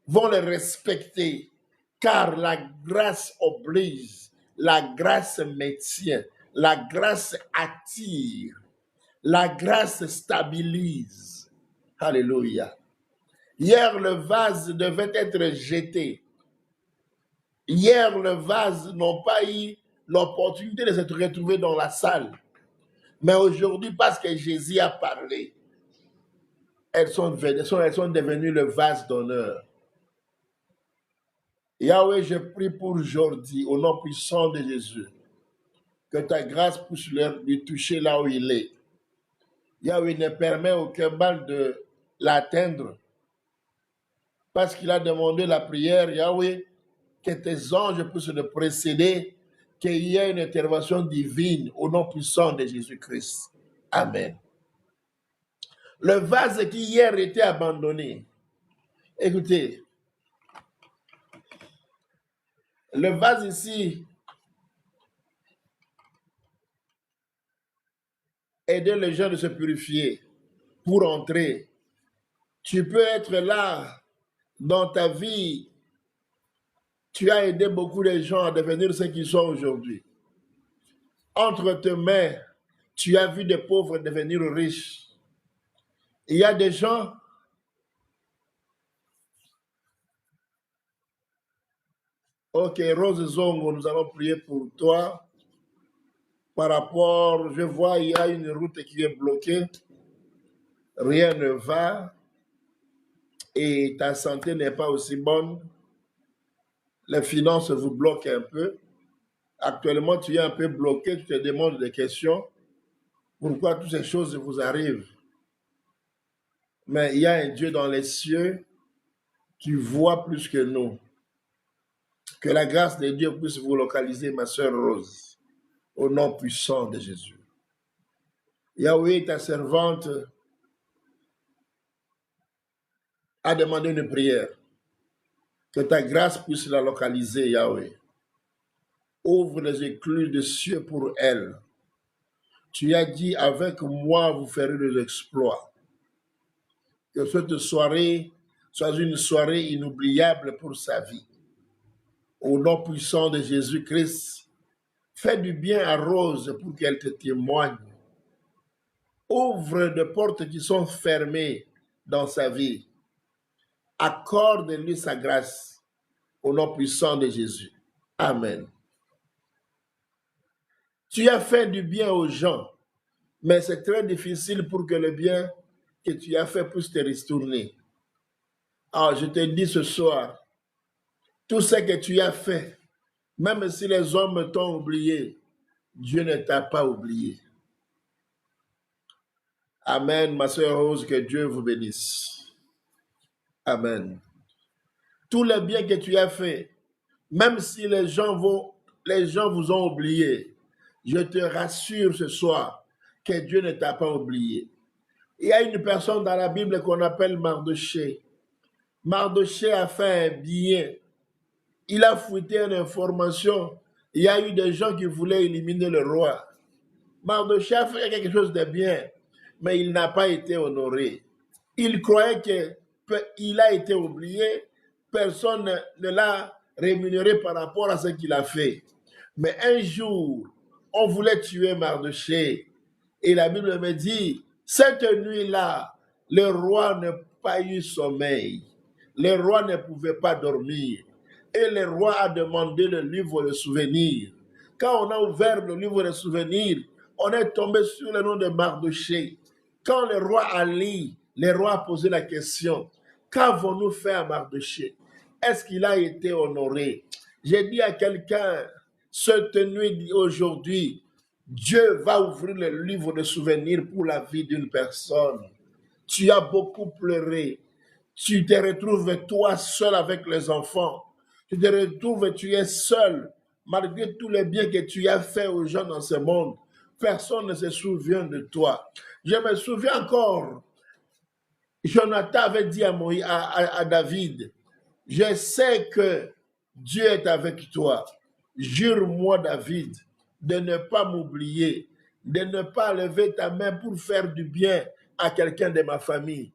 vont le respecter, car la grâce oblige, la grâce maintient, la grâce attire, la grâce stabilise. Alléluia. Hier, le vase devait être jeté. Hier, le vase n'ont pas eu l'opportunité de se retrouver dans la salle. Mais aujourd'hui, parce que Jésus a parlé, elles sont devenues le vase d'honneur. Yahweh, je prie pour aujourd'hui, au nom puissant de Jésus, que ta grâce puisse lui toucher là où il est. Yahweh ne permet aucun mal de l'atteindre, parce qu'il a demandé la prière, Yahweh, que tes anges puissent le précéder, qu'il y ait une intervention divine au nom puissant de Jésus-Christ. Amen. Le vase qui hier était abandonné, écoutez, le vase ici aider les gens de se purifier pour entrer. Tu peux être là dans ta vie. Tu as aidé beaucoup de gens à devenir ce qu'ils sont aujourd'hui. Entre tes mains, tu as vu des pauvres devenir riches. Il y a des gens Ok, Rose Zongo, nous allons prier pour toi. Par rapport, je vois, il y a une route qui est bloquée. Rien ne va. Et ta santé n'est pas aussi bonne. Les finances vous bloquent un peu. Actuellement, tu es un peu bloqué, tu te demandes des questions. Pourquoi toutes ces choses vous arrivent? Mais il y a un Dieu dans les cieux qui voit plus que nous. Que la grâce de Dieu puisse vous localiser, ma sœur Rose, au nom puissant de Jésus. Yahweh, ta servante, a demandé une prière. Que ta grâce puisse la localiser, Yahweh. Ouvre les écluses des cieux pour elle. Tu as dit, avec moi, vous ferez des exploits. Que cette soirée soit une soirée inoubliable pour sa vie. Au nom puissant de Jésus-Christ, fais du bien à Rose pour qu'elle te témoigne. Ouvre des portes qui sont fermées dans sa vie. Accorde-lui sa grâce. Au nom puissant de Jésus. Amen. Tu as fait du bien aux gens, mais c'est très difficile pour que le bien que tu as fait puisse te retourner. Alors, je te dis ce soir, tout ce que tu as fait, même si les hommes t'ont oublié, Dieu ne t'a pas oublié. Amen, ma sœur Rose, que Dieu vous bénisse. Amen. Tout le bien que tu as fait, même si les gens vous ont oublié, je te rassure ce soir, que Dieu ne t'a pas oublié. Il y a une personne dans la Bible qu'on appelle Mardochée. Mardochée a fait un bien. Il a fouetté une information. Il y a eu des gens qui voulaient éliminer le roi. Mardochée a fait quelque chose de bien, mais il n'a pas été honoré. Il croyait qu'il a été oublié. Personne ne l'a rémunéré par rapport à ce qu'il a fait. Mais un jour, on voulait tuer Mardochée. Et la Bible me dit, cette nuit-là, le roi n'a pas eu sommeil. Le roi ne pouvait pas dormir. Et le roi a demandé le livre de souvenirs. Quand on a ouvert le livre de souvenirs, on est tombé sur le nom de Mardochée. Quand le roi a lu, le roi a posé la question, qu'avons-nous fait à Mardochée? Est-ce qu'il a été honoré? J'ai dit à quelqu'un, cette nuit aujourd'hui, Dieu va ouvrir le livre de souvenirs pour la vie d'une personne. Tu as beaucoup pleuré. Tu te retrouves toi seul avec les enfants. Tu te retrouves, tu es seul. Malgré tous les biens que tu as fait aux gens dans ce monde, personne ne se souvient de toi. Je me souviens encore, Jonathan avait dit à David, je sais que Dieu est avec toi. Jure-moi, David, de ne pas m'oublier, de ne pas lever ta main pour faire du bien à quelqu'un de ma famille.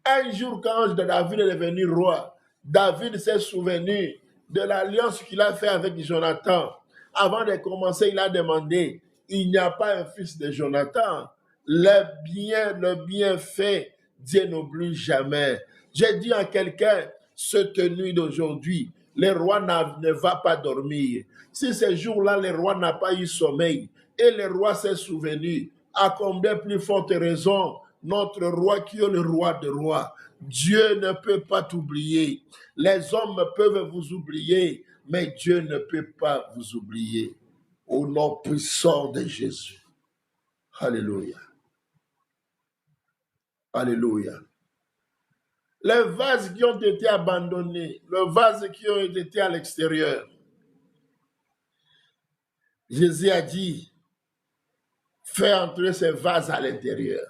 Un jour, quand David est devenu roi, David s'est souvenu de l'alliance qu'il a fait avec Jonathan. Avant de commencer, il a demandé, il n'y a pas un fils de Jonathan. Le bien fait, Dieu n'oublie jamais. J'ai dit à quelqu'un, cette nuit d'aujourd'hui, le roi ne va pas dormir. Si ce jour-là, le roi n'a pas eu sommeil et le roi s'est souvenu, à combien plus forte raison, notre roi qui est le roi des rois. Dieu ne peut pas t'oublier. Les hommes peuvent vous oublier, mais Dieu ne peut pas vous oublier. Au nom puissant de Jésus. Alléluia. Alléluia. Les vases qui ont été abandonnés, les vases qui ont été à l'extérieur, Jésus a dit, fais entrer ces vases à l'intérieur.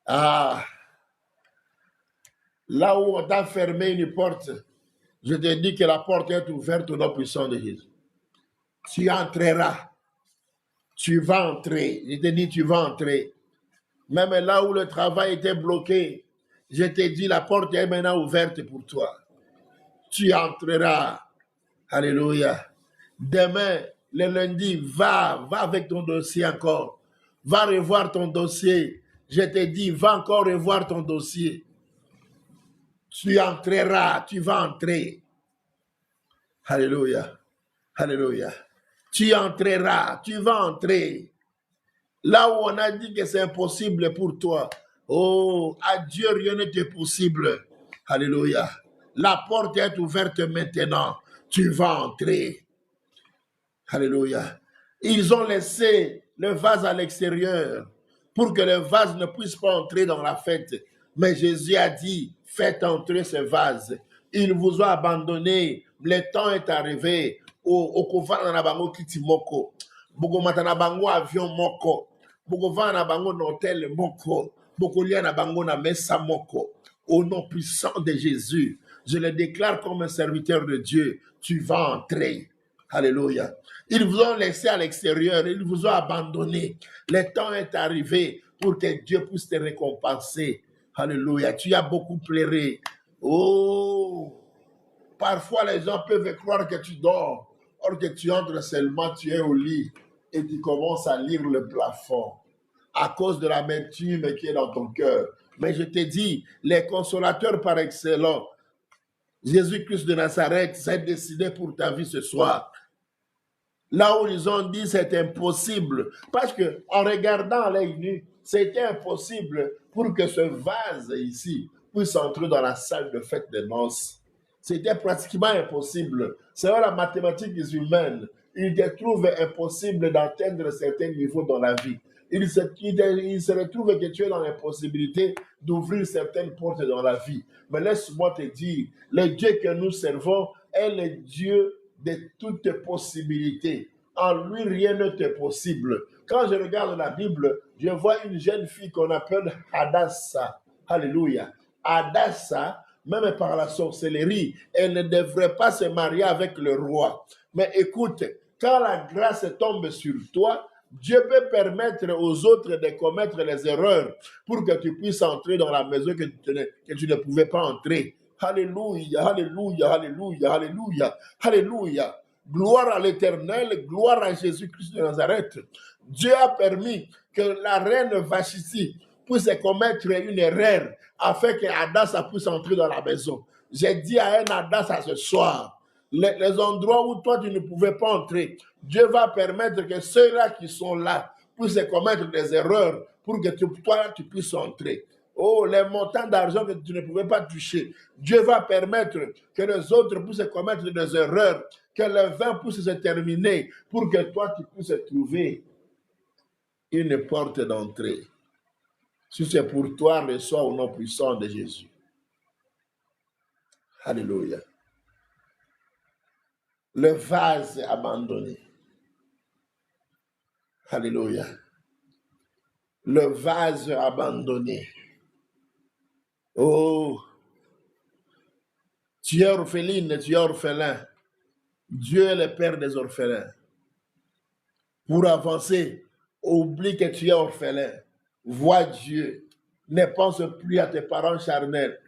Ah, là où on t'a fermé une porte, je te dis que la porte est ouverte au nom puissant de Jésus. Tu entreras. Tu vas entrer. Je te dis, tu vas entrer. Même là où le travail était bloqué, je te dis, la porte est maintenant ouverte pour toi. Tu entreras. Alléluia. Demain, le lundi, va avec ton dossier encore. Va revoir ton dossier. Je te dis, va encore revoir ton dossier. Tu entreras, tu vas entrer. Alléluia. Alléluia. Tu entreras, tu vas entrer. Là où on a dit que c'est impossible pour toi. Oh, à Dieu, rien n'est possible. Alléluia. La porte est ouverte maintenant. Tu vas entrer. Alléluia. Ils ont laissé le vase à l'extérieur pour que le vase ne puisse pas entrer dans la fête. Mais Jésus a dit, faites entrer ce vase. Ils vous ont abandonné. Le temps est arrivé. Okovana na bango kiti moko. Bokomata na bango avion moko. Bokovana na bango na hôtel moko. Bokolia na bango na mesa moko. Au nom puissant de Jésus, je le déclare comme un serviteur de Dieu. Tu vas entrer. Alléluia. Ils vous ont laissé à l'extérieur. Ils vous ont abandonné. Le temps est arrivé pour que Dieu puisse te récompenser. Alléluia. Tu as beaucoup pleuré. Oh! Parfois, les gens peuvent croire que tu dors. Or que tu entres seulement, tu es au lit et tu commences à lire le plafond à cause de l'amertume qui est dans ton cœur. Mais je te dis, les consolateurs par excellence, Jésus-Christ de Nazareth s'est décidé pour ta vie ce soir. Là où ils ont dit c'est impossible, parce que en regardant à l'œil nu, c'était impossible pour que ce vase ici puisse entrer dans la salle de fête des noces. C'était pratiquement impossible. C'est la mathématique humaine. Il te trouve impossible d'atteindre certains niveaux dans la vie. Il se retrouve que tu es dans l'impossibilité d'ouvrir certaines portes dans la vie. Mais laisse-moi te dire, le Dieu que nous servons est le Dieu de toutes possibilités. En lui, rien n'est possible. Quand je regarde la Bible, je vois une jeune fille qu'on appelle Hadassah. Alléluia. Hadassah, même par la sorcellerie, elle ne devrait pas se marier avec le roi. Mais écoute, quand la grâce tombe sur toi, Dieu peut permettre aux autres de commettre les erreurs pour que tu puisses entrer dans la maison que tu ne pouvais pas entrer. Alléluia, alléluia, alléluia, alléluia, alléluia. Gloire à l'Éternel, gloire à Jésus-Christ de Nazareth. Dieu a permis que la reine Vashti puisse commettre une erreur afin que Hadassah puisse entrer dans la maison. J'ai dit à un Hadassah ce soir, les endroits où toi tu ne pouvais pas entrer, Dieu va permettre que ceux-là qui sont là puissent commettre des erreurs pour que toi tu puisses entrer. Oh, les montants d'argent que tu ne pouvais pas toucher, Dieu va permettre que les autres puissent commettre des erreurs, que le vin puisse se terminer pour que toi tu puisses trouver une porte d'entrée. Si c'est pour toi, reçois au nom puissant de Jésus. Alléluia. Le vase abandonné. Alléluia. Le vase abandonné. Oh, tu es orpheline, tu es orphelin. Dieu est le père des orphelins. Pour avancer, oublie que tu es orphelin. Vois Dieu. Ne pense plus à tes parents charnels.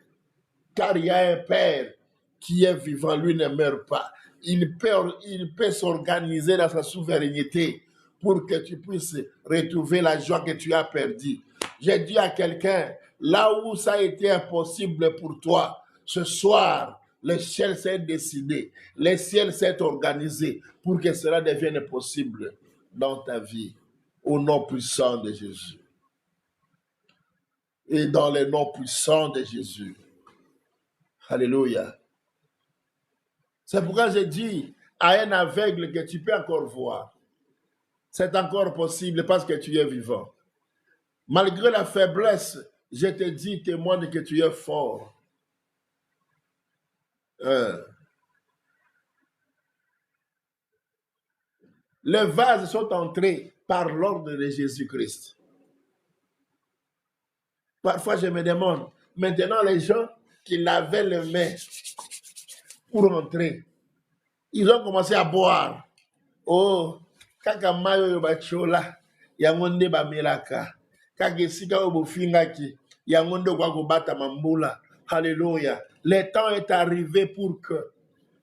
Car il y a un père qui est vivant, lui ne meurt pas. Il peut s'organiser dans sa souveraineté pour que tu puisses retrouver la joie que tu as perdue. J'ai dit à quelqu'un, là où ça a été impossible pour toi, ce soir, le ciel s'est décidé, le ciel s'est organisé pour que cela devienne possible dans ta vie, au nom puissant de Jésus. Et dans le nom puissant de Jésus. Alléluia. C'est pourquoi j'ai dit à un aveugle que tu peux encore voir. C'est encore possible parce que tu es vivant. Malgré la faiblesse, je te dis, témoigne que tu es fort. Les vases sont entrés par l'ordre de Jésus-Christ. Parfois, je me demande, maintenant les gens qui lavaient les mains pour entrer, ils ont commencé à boire. Oh, kaka mayo yo bachola, yango nde bamelaka. Kaka esika oyo bofingaki, yango nde kwa kobata mambula. Alléluia. Le temps est arrivé pour que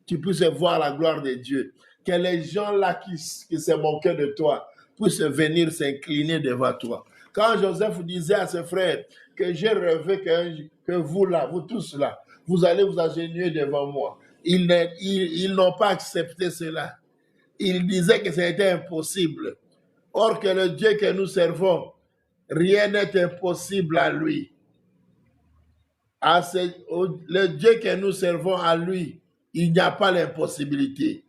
tu puisses voir la gloire de Dieu. Que les gens là qui se moquaient de toi puissent venir s'incliner devant toi. Quand Joseph disait à ses frères que j'ai rêvé que vous là, vous tous là, vous allez vous agenouiller devant moi. Ils n'ont pas accepté cela. Ils disaient que c'était impossible. Or que le Dieu que nous servons, rien n'est impossible à lui. Le Dieu que nous servons à lui, il n'y a pas l'impossibilité.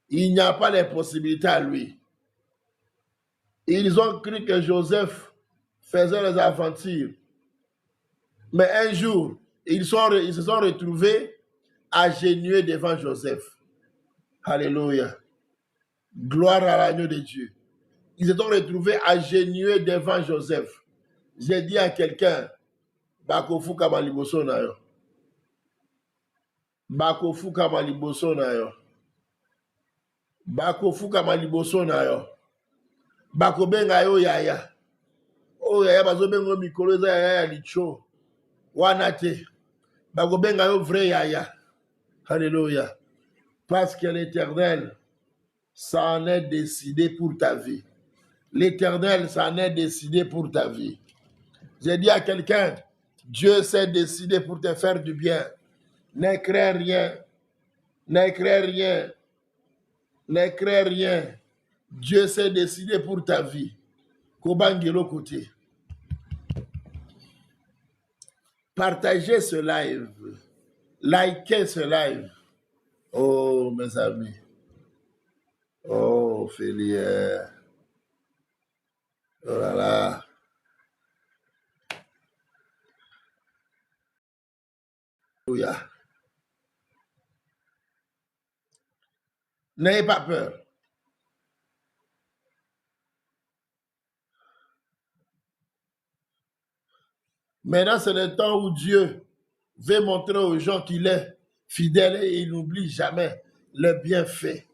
Il n'y a pas l'impossibilité à lui. Ils ont cru que Joseph faisait les aventures. Mais un jour, ils se sont retrouvés agenouillés devant Joseph. Alléluia. Gloire à l'agneau de Dieu. Ils se sont retrouvés agenouillés devant Joseph. J'ai dit à quelqu'un, Bakofu kamaliboso na yo. Bakofu kamaliboso na yo. Bakofu kamaliboso na yo. Bakobenga yo yaya. Oh yaya bazobenga mikolo eza yaya ya licho. Wana te. Bakobenga yo vrai yaya. Alléluia. Parce que l'Éternel s'en est décidé pour ta vie. L'Éternel s'en est décidé pour ta vie. J'ai dit à quelqu'un, Dieu s'est décidé pour te faire du bien. Ne crains rien. Ne crains rien. Ne crains rien. Dieu s'est décidé pour ta vie. Kobangelo côté. Partagez ce live. Likez ce live. Oh, mes amis. Oh, Félière. Oh là là. Alléluia. N'ayez pas peur. Maintenant, c'est le temps où Dieu veut montrer aux gens qu'il est fidèle et il n'oublie jamais le bienfait.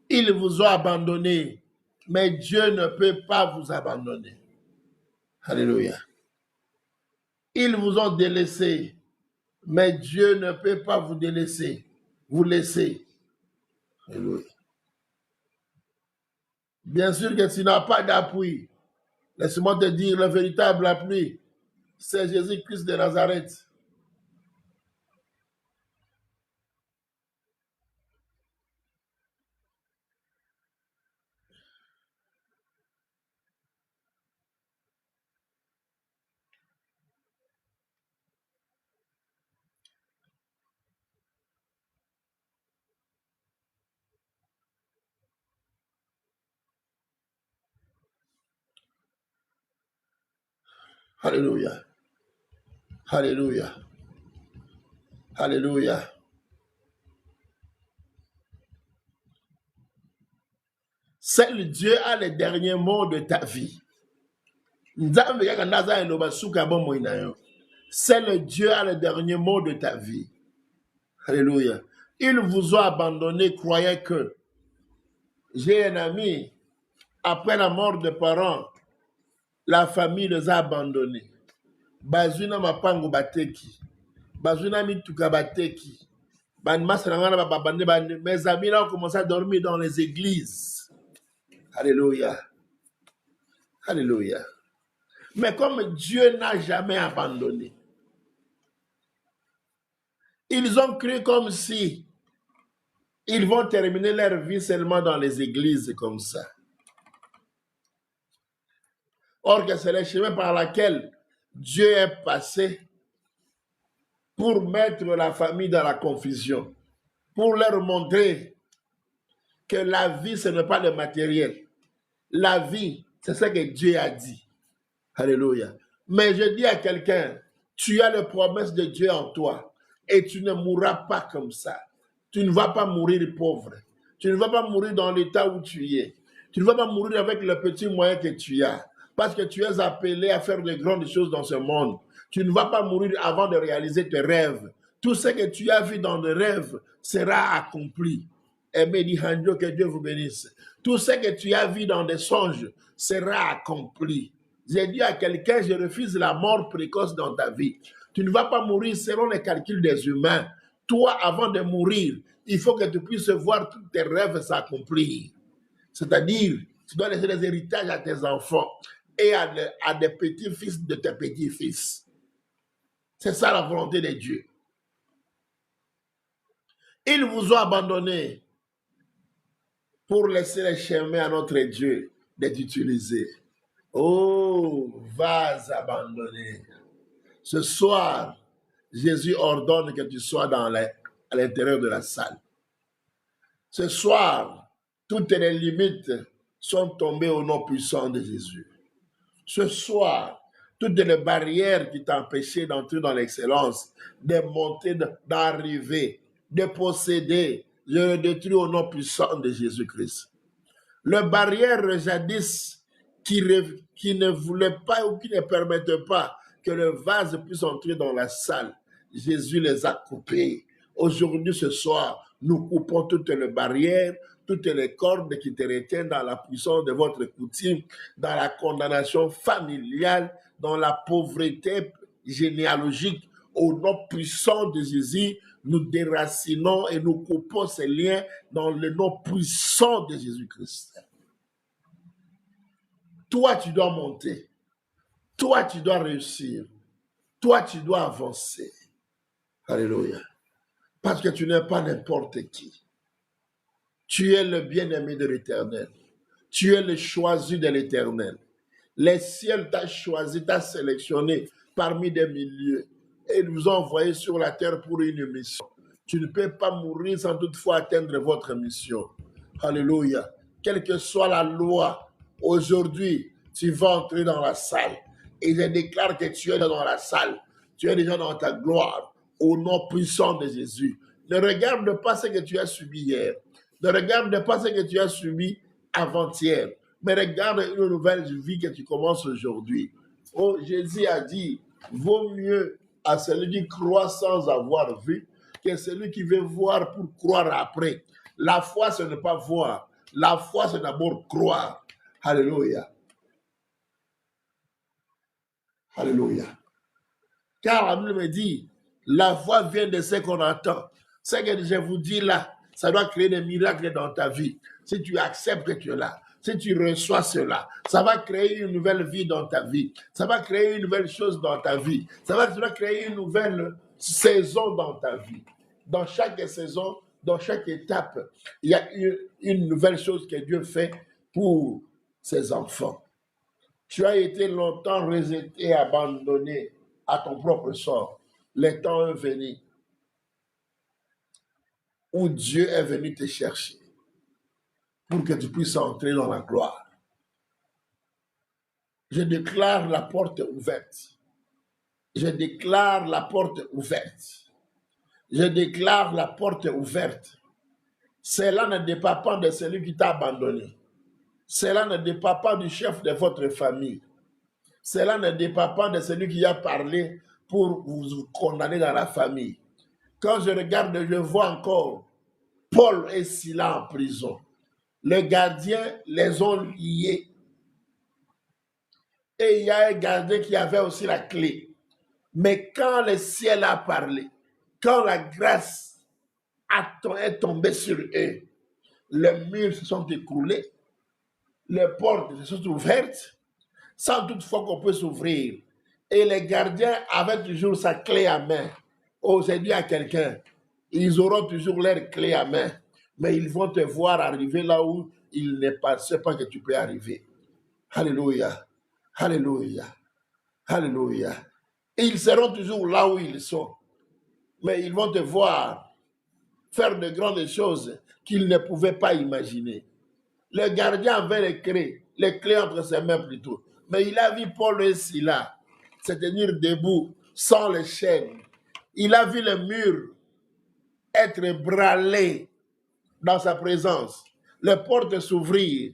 Ils vous ont abandonné, mais Dieu ne peut pas vous abandonner. Alléluia. Ils vous ont délaissé, mais Dieu ne peut pas vous délaisser, vous laisser. Alléluia. Bien sûr que tu n'as pas d'appui. Laisse-moi te dire, le véritable appui, c'est Jésus-Christ de Nazareth. Alléluia. Alléluia. Alléluia. Seul Dieu a le dernier mot de ta vie. Seul Dieu a le dernier mot de ta vie. Alléluia. Ils vous ont abandonné, croyant que j'ai un ami, après la mort des parents, la famille les a abandonnés. Bazuna mapango bateki. Bazuna mituka bateki. Mes amis là ont commencé à dormir dans les églises. Alléluia. Alléluia. Mais comme Dieu n'a jamais abandonné, ils ont cru comme si ils vont terminer leur vie seulement dans les églises comme ça. Or que c'est le chemin par lequel Dieu est passé pour mettre la famille dans la confusion, pour leur montrer que la vie, ce n'est pas le matériel. La vie, c'est ce que Dieu a dit. Alléluia. Mais je dis à quelqu'un, tu as les promesses de Dieu en toi et tu ne mourras pas comme ça. Tu ne vas pas mourir pauvre. Tu ne vas pas mourir dans l'état où tu es. Tu ne vas pas mourir avec le petit moyen que tu as. Parce que tu es appelé à faire de grandes choses dans ce monde. Tu ne vas pas mourir avant de réaliser tes rêves. Tout ce que tu as vu dans les rêves sera accompli. Aimé dit Hanjo, que Dieu vous bénisse. Tout ce que tu as vu dans des songes sera accompli. J'ai dit à quelqu'un, je refuse la mort précoce dans ta vie. Tu ne vas pas mourir selon les calculs des humains. Toi, avant de mourir, il faut que tu puisses voir tous tes rêves s'accomplir. C'est-à-dire, tu dois laisser des héritages à tes enfants et à des petits-fils de tes petits-fils. C'est ça la volonté de Dieu. Ils vous ont abandonné pour laisser les chemins à notre Dieu d'être utilisés. Oh, vas abandonner. Ce soir, Jésus ordonne que tu sois à l'intérieur de la salle. Ce soir, toutes les limites sont tombées au nom puissant de Jésus. Ce soir, toutes les barrières qui t'empêchaient d'entrer dans l'excellence, de monter, d'arriver, de posséder, je le détruis au nom puissant de Jésus-Christ. Les barrières jadis qui ne voulaient pas ou qui ne permettaient pas que le vase puisse entrer dans la salle, Jésus les a coupées. Aujourd'hui, ce soir, nous coupons toutes les barrières, toutes les cordes qui te retiennent dans la puissance de votre coutume, dans la condamnation familiale, dans la pauvreté généalogique. Au nom puissant de Jésus, nous déracinons et nous coupons ces liens dans le nom puissant de Jésus-Christ. Toi, tu dois monter. Toi, tu dois réussir. Toi, tu dois avancer. Alléluia. Parce que tu n'es pas n'importe qui. Tu es le bien-aimé de l'Éternel. Tu es le choisi de l'Éternel. Les ciels t'ont choisi, t'ont sélectionné parmi des milieux et nous ont envoyés sur la terre pour une mission. Tu ne peux pas mourir sans toutefois atteindre votre mission. Alléluia. Quelle que soit la loi, aujourd'hui, tu vas entrer dans la salle. Et je déclare que tu es dans la salle. Tu es déjà dans ta gloire. Au nom puissant de Jésus. Ne regarde pas ce que tu as subi hier. Ne regarde pas ce que tu as subi avant-hier. Mais regarde une nouvelle vie que tu commences aujourd'hui. Oh, Jésus a dit, Vaut mieux à celui qui croit sans avoir vu que celui qui veut voir pour croire après. La foi, ce n'est pas voir. La foi, c'est d'abord croire. Alléluia. Alléluia. Car la Bible me dit, la foi vient de ce qu'on entend. Ce que je vous dis là, ça doit créer des miracles dans ta vie. Si tu acceptes cela, si tu reçois cela, ça va créer une nouvelle vie dans ta vie. Ça va créer une nouvelle chose dans ta vie. Ça va créer une nouvelle saison dans ta vie. Dans chaque saison, dans chaque étape, il y a une nouvelle chose que Dieu fait pour ses enfants. Tu as été longtemps rejeté et abandonné à ton propre sort. Le temps est venu où Dieu est venu te chercher pour que tu puisses entrer dans la gloire. Je déclare la porte ouverte. Je déclare la porte ouverte. Je déclare la porte ouverte. Cela ne dépend pas de celui qui t'a abandonné. Cela ne dépend pas du chef de votre famille. Cela ne dépend pas de celui qui a parlé pour vous condamner dans la famille. Quand je regarde, je vois encore Paul et Silas en prison. Les gardiens les ont liés. Et il y a un gardien qui avait aussi la clé. Mais quand le ciel a parlé, quand la grâce est tombée sur eux, les murs se sont écroulés, les portes se sont ouvertes, sans toutefois qu'on peut s'ouvrir. Et les gardiens avaient toujours sa clé à main. Oh, j'ai dit à quelqu'un, ils auront toujours leur clé à main, mais ils vont te voir arriver là où ils ne pensaient pas que tu peux arriver. Alléluia, alléluia, alléluia. Et ils seront toujours là où ils sont, mais ils vont te voir faire de grandes choses qu'ils ne pouvaient pas imaginer. Le gardien avait les clés entre ses mains plutôt. Mais il a vu Paul et Silas se tenir debout sans les chaînes. Il a vu le mur être ébranlé dans sa présence. Les portes s'ouvrir.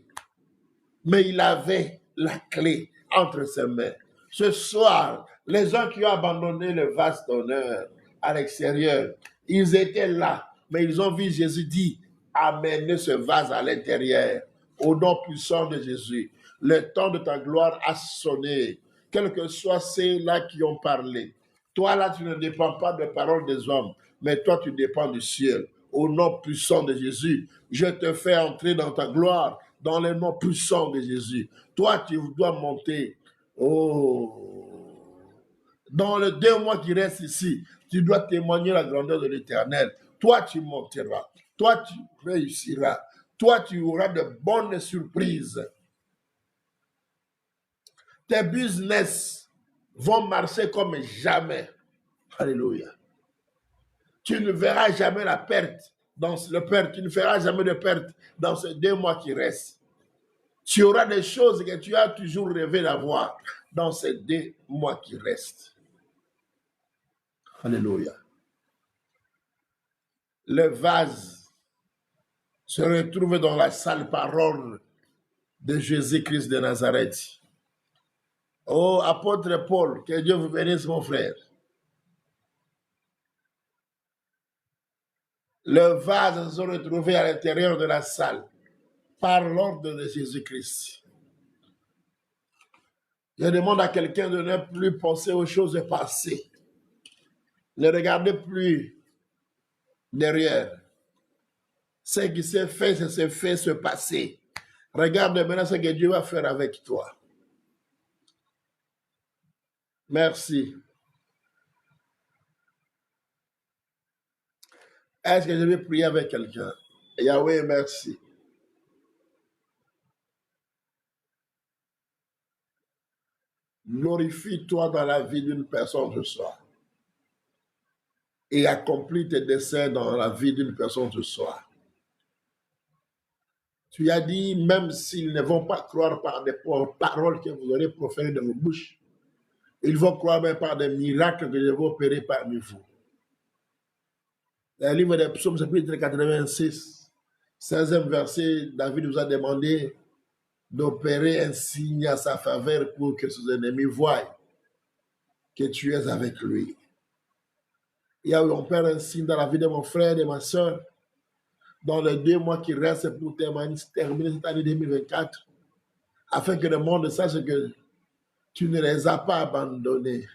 Mais il avait la clé entre ses mains. Ce soir, les gens qui ont abandonné le vaste honneur à l'extérieur, ils étaient là, mais ils ont vu Jésus dire, amenez ce vase à l'intérieur, au nom puissant de Jésus. Le temps de ta gloire a sonné, quels que soient ceux-là qui ont parlé. Toi, là, tu ne dépends pas des paroles des hommes, mais toi, tu dépends du ciel. Au nom puissant de Jésus, je te fais entrer dans ta gloire, dans le nom puissant de Jésus. Toi, tu dois monter. Oh, dans les 2 mois qui restent ici, tu dois témoigner la grandeur de l'Éternel. Toi, tu monteras. Toi, tu réussiras. Toi, tu auras de bonnes surprises. Tes business vont marcher comme jamais. Alléluia. Tu ne verras jamais la perte tu ne feras jamais de perte dans ces 2 mois qui restent. Tu auras des choses que tu as toujours rêvé d'avoir dans ces 2 mois qui restent. Alléluia. Le vase se retrouve dans la salle par ordre de Jésus-Christ de Nazareth. Oh, apôtre Paul, que Dieu vous bénisse, mon frère. Le vase se retrouve à l'intérieur de la salle par l'ordre de Jésus-Christ. Je demande à quelqu'un de ne plus penser aux choses passées. Ne regardez plus derrière. Ce qui s'est fait, ça s'est fait se passer. Regarde maintenant ce que Dieu va faire avec toi. Merci. Est-ce que je vais prier avec quelqu'un? Yahweh, merci. Glorifie-toi dans la vie d'une personne ce soir. Et accomplis tes desseins dans la vie d'une personne ce soir. Tu as dit, même s'ils ne vont pas croire par des paroles que vous aurez proférées de vos bouches, ils vont croire même par des miracles que je vais opérer parmi vous. Dans le livre des Psaumes, chapitre 86, 16e verset, David nous a demandé d'opérer un signe à sa faveur pour que ses ennemis voient. que tu es avec lui. Yahweh, on perd un signe dans la vie de mon frère et de ma soeur, dans les 2 mois qui restent pour terminer cette année 2024, afin que le monde sache que tu ne les as pas abandonnés,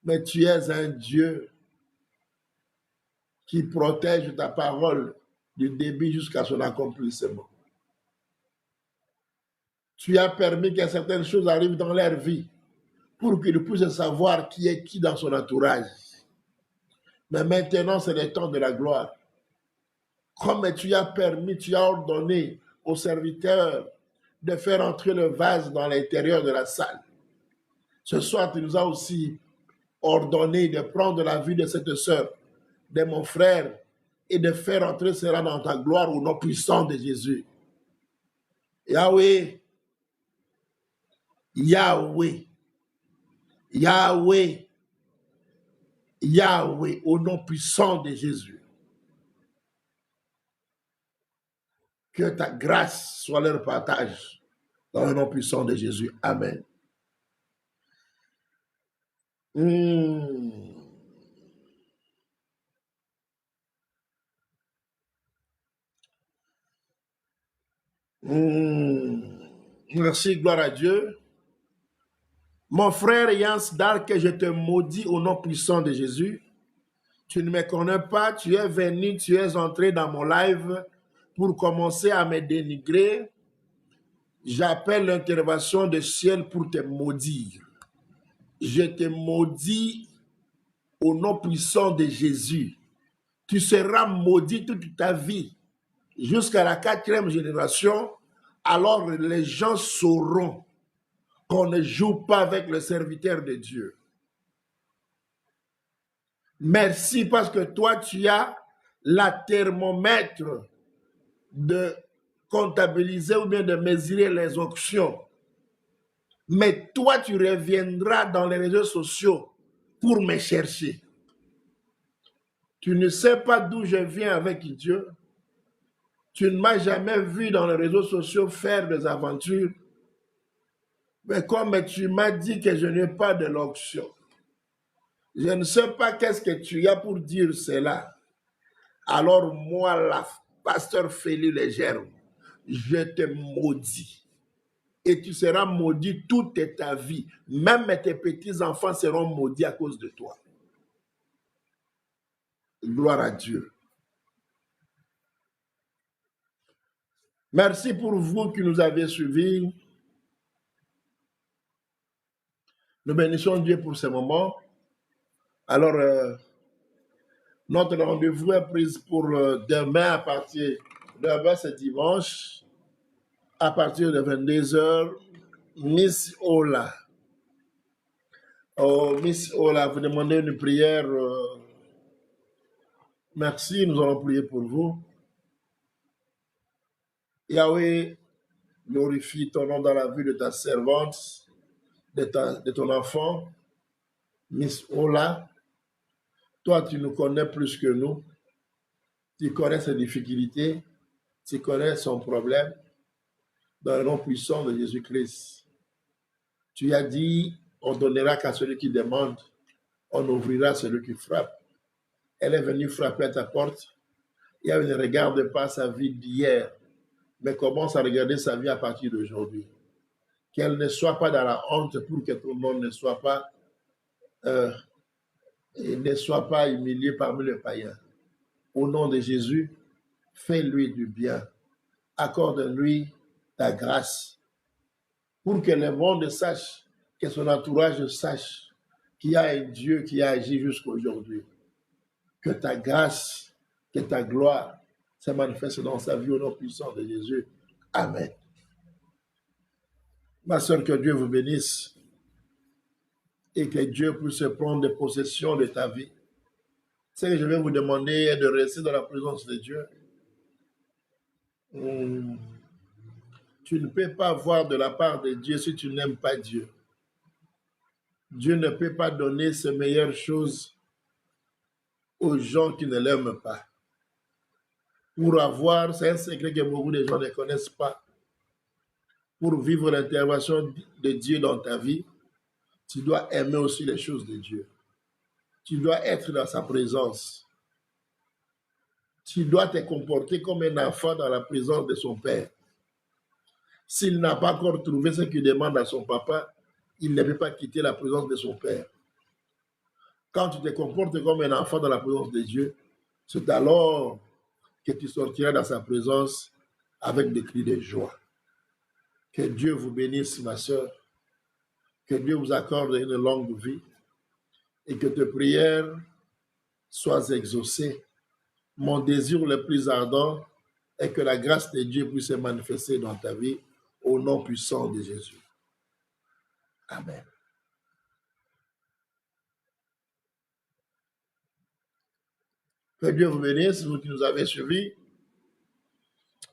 mais tu es un Dieu qui protège ta parole du début jusqu'à son accomplissement. Tu as permis que certaines choses arrivent dans leur vie pour qu'ils puissent savoir qui est qui dans son entourage. Mais maintenant, c'est le temps de la gloire. Comme tu as permis, tu as ordonné aux serviteurs de faire entrer le vase dans l'intérieur de la salle. Ce soir, tu nous as aussi ordonné de prendre la vie de cette sœur, de mon frère, et de faire entrer cela dans ta gloire au nom puissant de Jésus. Yahweh, Yahweh, Yahweh, Yahweh, au nom puissant de Jésus. Que ta grâce soit leur partage dans le nom puissant de Jésus. Amen. Merci, gloire à Dieu. Mon frère Yans Dark, je te maudis au nom puissant de Jésus. Tu ne me connais pas, tu es venu, tu es entré dans mon live pour commencer à me dénigrer. J'appelle l'intervention du ciel pour te maudire. Je te maudis au nom puissant de Jésus. Tu seras maudit toute ta vie jusqu'à la 4e génération. Alors les gens sauront qu'on ne joue pas avec le serviteur de Dieu. Merci parce que toi, tu as la thermomètre de comptabiliser ou bien de mesurer les options. Mais toi, tu reviendras dans les réseaux sociaux pour me chercher. Tu ne sais pas d'où je viens avec Dieu. Tu ne m'as jamais vu dans les réseaux sociaux faire des aventures. Mais comme tu m'as dit que je n'ai pas de l'option, je ne sais pas qu'est-ce que tu as pour dire cela. Alors moi, la pasteur Félix Légère, je te maudis. Et tu seras maudit toute ta vie. Même tes petits-enfants seront maudits à cause de toi. Gloire à Dieu. Merci pour vous qui nous avez suivis. Nous bénissons Dieu pour ce moment. Alors, notre rendez-vous est pris pour demain à partir de ce dimanche, à partir de 22h. Miss Ola. Oh, Miss Ola, vous demandez une prière. Merci, nous allons prier pour vous. Yahweh, glorifie ton nom dans la vie de ta servante, de ton enfant, Miss Ola. Toi, tu nous connais plus que nous. Tu connais ses difficultés. Tu connais son problème. Dans le nom puissant de Jésus-Christ. Tu as dit, on donnera qu'à celui qui demande, on ouvrira à celui qui frappe. Elle est venue frapper à ta porte. Et elle ne regarde pas sa vie d'hier, mais commence à regarder sa vie à partir d'aujourd'hui. Qu'elle ne soit pas dans la honte pour que tout le monde ne soit pas humilié parmi les païens. Au nom de Jésus, fais-lui du bien. Accorde-lui ta grâce pour que le monde sache, que son entourage sache qu'il y a un Dieu qui a agi jusqu'à aujourd'hui. Que ta grâce, que ta gloire se manifeste dans sa vie au nom puissant de Jésus. Amen. Ma soeur, que Dieu vous bénisse et que Dieu puisse prendre possession de ta vie. Ce que je vais vous demander est de rester dans la présence de Dieu. Tu ne peux pas voir de la part de Dieu si tu n'aimes pas Dieu. Dieu ne peut pas donner ses meilleures choses aux gens qui ne l'aiment pas. Pour avoir, c'est un secret que beaucoup de gens ne connaissent pas. Pour vivre l'intervention de Dieu dans ta vie, Tu dois aimer aussi les choses de Dieu. Tu dois être dans sa présence. Tu dois te comporter comme un enfant dans la présence de son père. S'il n'a pas encore trouvé ce qu'il demande à son papa, il ne peut pas quitter la présence de son père. Quand tu te comportes comme un enfant dans la présence de Dieu, c'est alors que tu sortiras dans sa présence avec des cris de joie. Que Dieu vous bénisse, ma soeur. Que Dieu vous accorde une longue vie et que tes prières soient exaucées. Mon désir le plus ardent est que la grâce de Dieu puisse se manifester dans ta vie au nom puissant de Jésus. Amen. Que Dieu vous bénisse, vous qui nous avez suivis.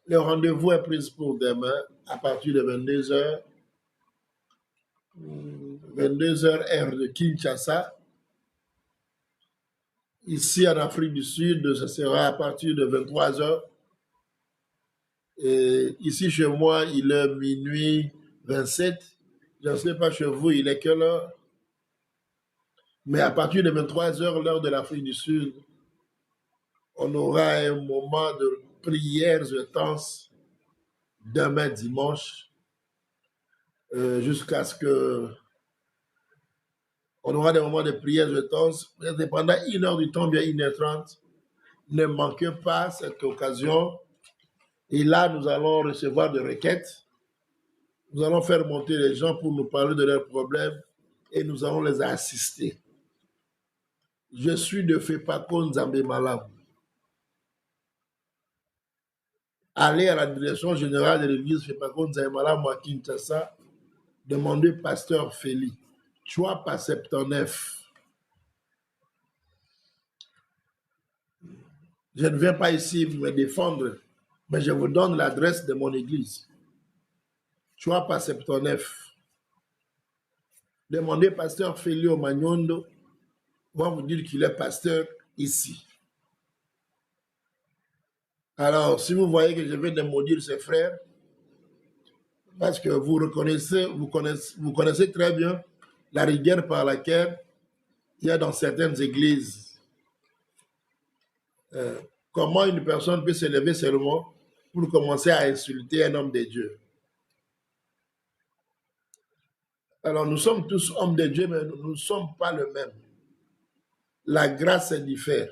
Le rendez-vous est pris pour demain à partir de 22h. 22h heure de Kinshasa. Ici en Afrique du Sud, ce sera à partir de 23h. Et ici chez moi, il est minuit 27. Je ne sais pas chez vous, il est quelle heure? Mais à partir de 23h, l'heure de l'Afrique du Sud, on aura un moment de prières intenses demain dimanche jusqu'à ce que on aura des moments de prières intenses pendant 1 heure du temps, bien 1h30. Ne manquez pas cette occasion. Et là, nous allons recevoir des requêtes. Nous allons faire monter les gens pour nous parler de leurs problèmes et nous allons les assister. Je suis de Fepako Nzambe Malam. Allez à la direction générale de l'église Fepako Nzambe Malam à Kinshasa. Demandez pasteur Félix. Choix pas 79. Je ne viens pas ici me défendre, mais je vous donne l'adresse de mon église. Choix pas 79. Demandez pasteur Félix Omagnondo. Va vous dire qu'il est pasteur ici. Alors, si vous voyez que je viens de maudire ses frères, parce que vous connaissez très bien la rigueur par laquelle il y a dans certaines églises. Comment une personne peut se lever seulement pour commencer à insulter un homme de Dieu? Alors, nous sommes tous hommes de Dieu, mais nous ne sommes pas le même. La grâce diffère.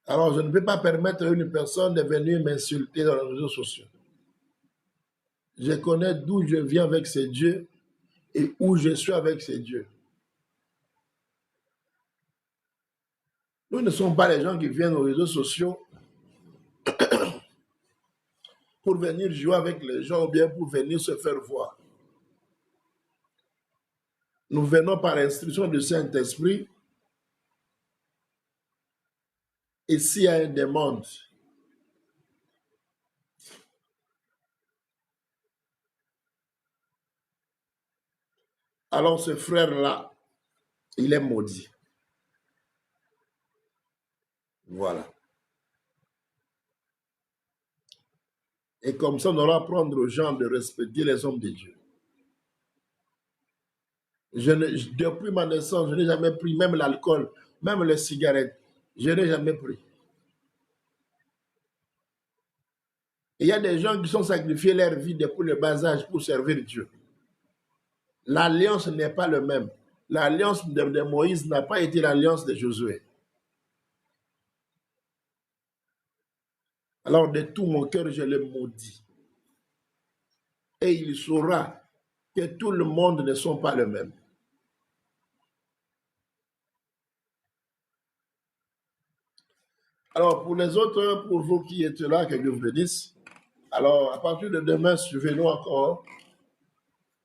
Alors, je ne peux pas permettre à une personne de venir m'insulter dans les réseaux sociaux. Je connais d'où je viens avec ces dieux et où je suis avec ces dieux. Nous ne sommes pas les gens qui viennent aux réseaux sociaux pour venir jouer avec les gens ou bien pour venir se faire voir. Nous venons par instruction du Saint-Esprit et s'il y a une demande, alors ce frère-là, il est maudit. Voilà. Et comme ça, on doit apprendre aux gens de respecter les hommes de Dieu. Depuis ma naissance, je n'ai jamais pris même l'alcool, même les cigarettes. Je n'ai jamais pris. Et il y a des gens qui sont sacrifiés leur vie depuis le bas âge pour servir Dieu. L'alliance n'est pas le même. L'alliance de Moïse n'a pas été l'alliance de Josué. Alors de tout mon cœur, je le maudis. Et il saura que tout le monde ne sont pas le même. Alors pour les autres, pour vous qui êtes là, que Dieu vous bénisse. Alors à partir de demain, suivez-nous encore.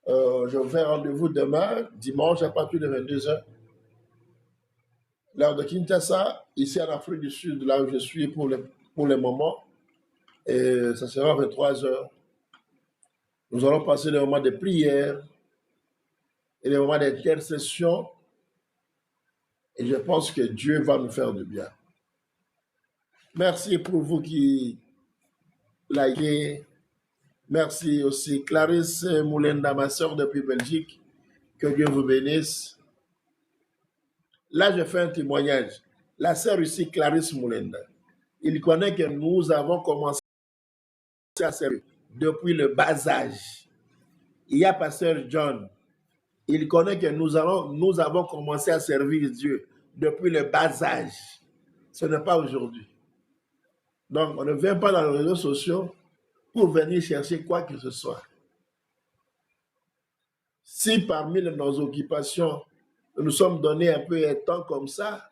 Je vous fais rendez-vous demain, dimanche, à partir de 22h. L'heure de Kinshasa, ici en Afrique du Sud, là où je suis pour le moment. Et ça sera 23h. Nous allons passer des moments de prière et des moments d'intercession. Et je pense que Dieu va nous faire du bien. Merci pour vous qui likez. Merci aussi Clarisse Moulenda, ma soeur depuis Belgique. Que Dieu vous bénisse. Là, je fais un témoignage. La sœur ici, Clarisse Moulenda, il connaît que nous avons commencé à servir depuis le bas âge. Il y a pasteur John, il connaît que nous avons commencé à servir Dieu depuis le bas âge. Ce n'est pas aujourd'hui. Donc, on ne vient pas dans les réseaux sociaux pour venir chercher quoi que ce soit. Si parmi nos occupations, nous nous sommes donné un peu de temps comme ça,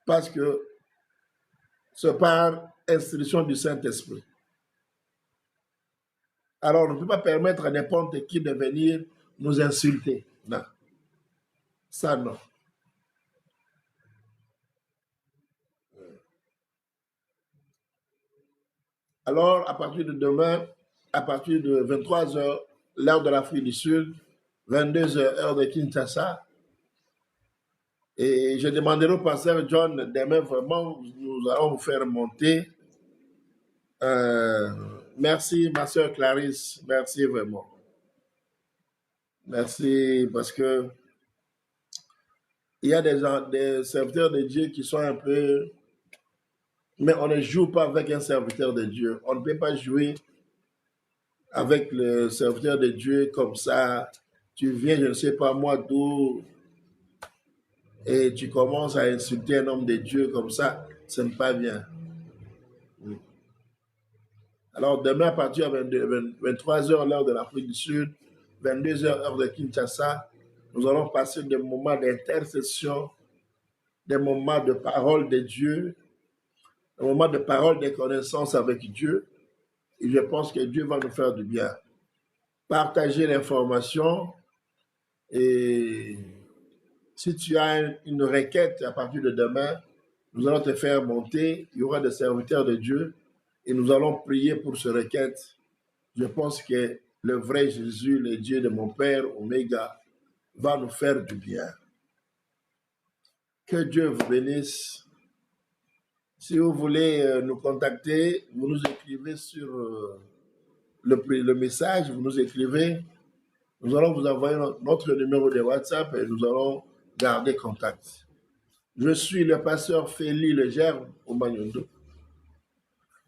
parce que c'est par instruction du Saint-Esprit. Alors, on ne peut pas permettre à n'importe qui de venir nous insulter. Non. Ça, non. Alors, à partir de demain, à partir de 23h, l'heure de l'Afrique du Sud, 22h, heure de Kinshasa, et je demanderai au pasteur John, demain, vraiment, nous allons vous faire monter. Merci, ma soeur Clarisse. Merci vraiment. Merci, parce que il y a des serviteurs de Dieu qui sont un peu... Mais on ne joue pas avec un serviteur de Dieu. On ne peut pas jouer avec le serviteur de Dieu comme ça. Tu viens, je ne sais pas moi d'où, et tu commences à insulter un homme de Dieu comme ça. Ce n'est pas bien. Alors demain, à partir de 23h, l'heure de l'Afrique du Sud, 22h, heure de Kinshasa, nous allons passer des moments d'intercession, des moments de parole de Dieu, des moments de parole de connaissance avec Dieu. Et je pense que Dieu va nous faire du bien. Partager l'information, et si tu as une requête à partir de demain, nous allons te faire monter. Il y aura des serviteurs de Dieu et nous allons prier pour ce requête. Je pense que le vrai Jésus, le Dieu de mon Père, Oméga, va nous faire du bien. Que Dieu vous bénisse. Si vous voulez nous contacter, vous nous écrivez sur le message, vous nous écrivez. Nous allons vous envoyer notre numéro de WhatsApp et nous allons garder contact. Je suis le pasteur Félix Legerme au Magnondo.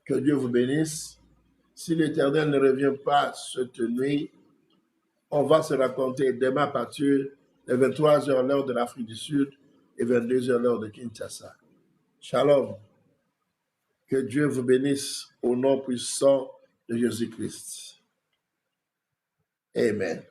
Que Dieu vous bénisse. Si l'Éternel ne revient pas cette nuit, on va se raconter demain à partir de 23h l'heure de l'Afrique du Sud et 22h l'heure de Kinshasa. Shalom. Que Dieu vous bénisse au nom puissant de Jésus-Christ. Amen.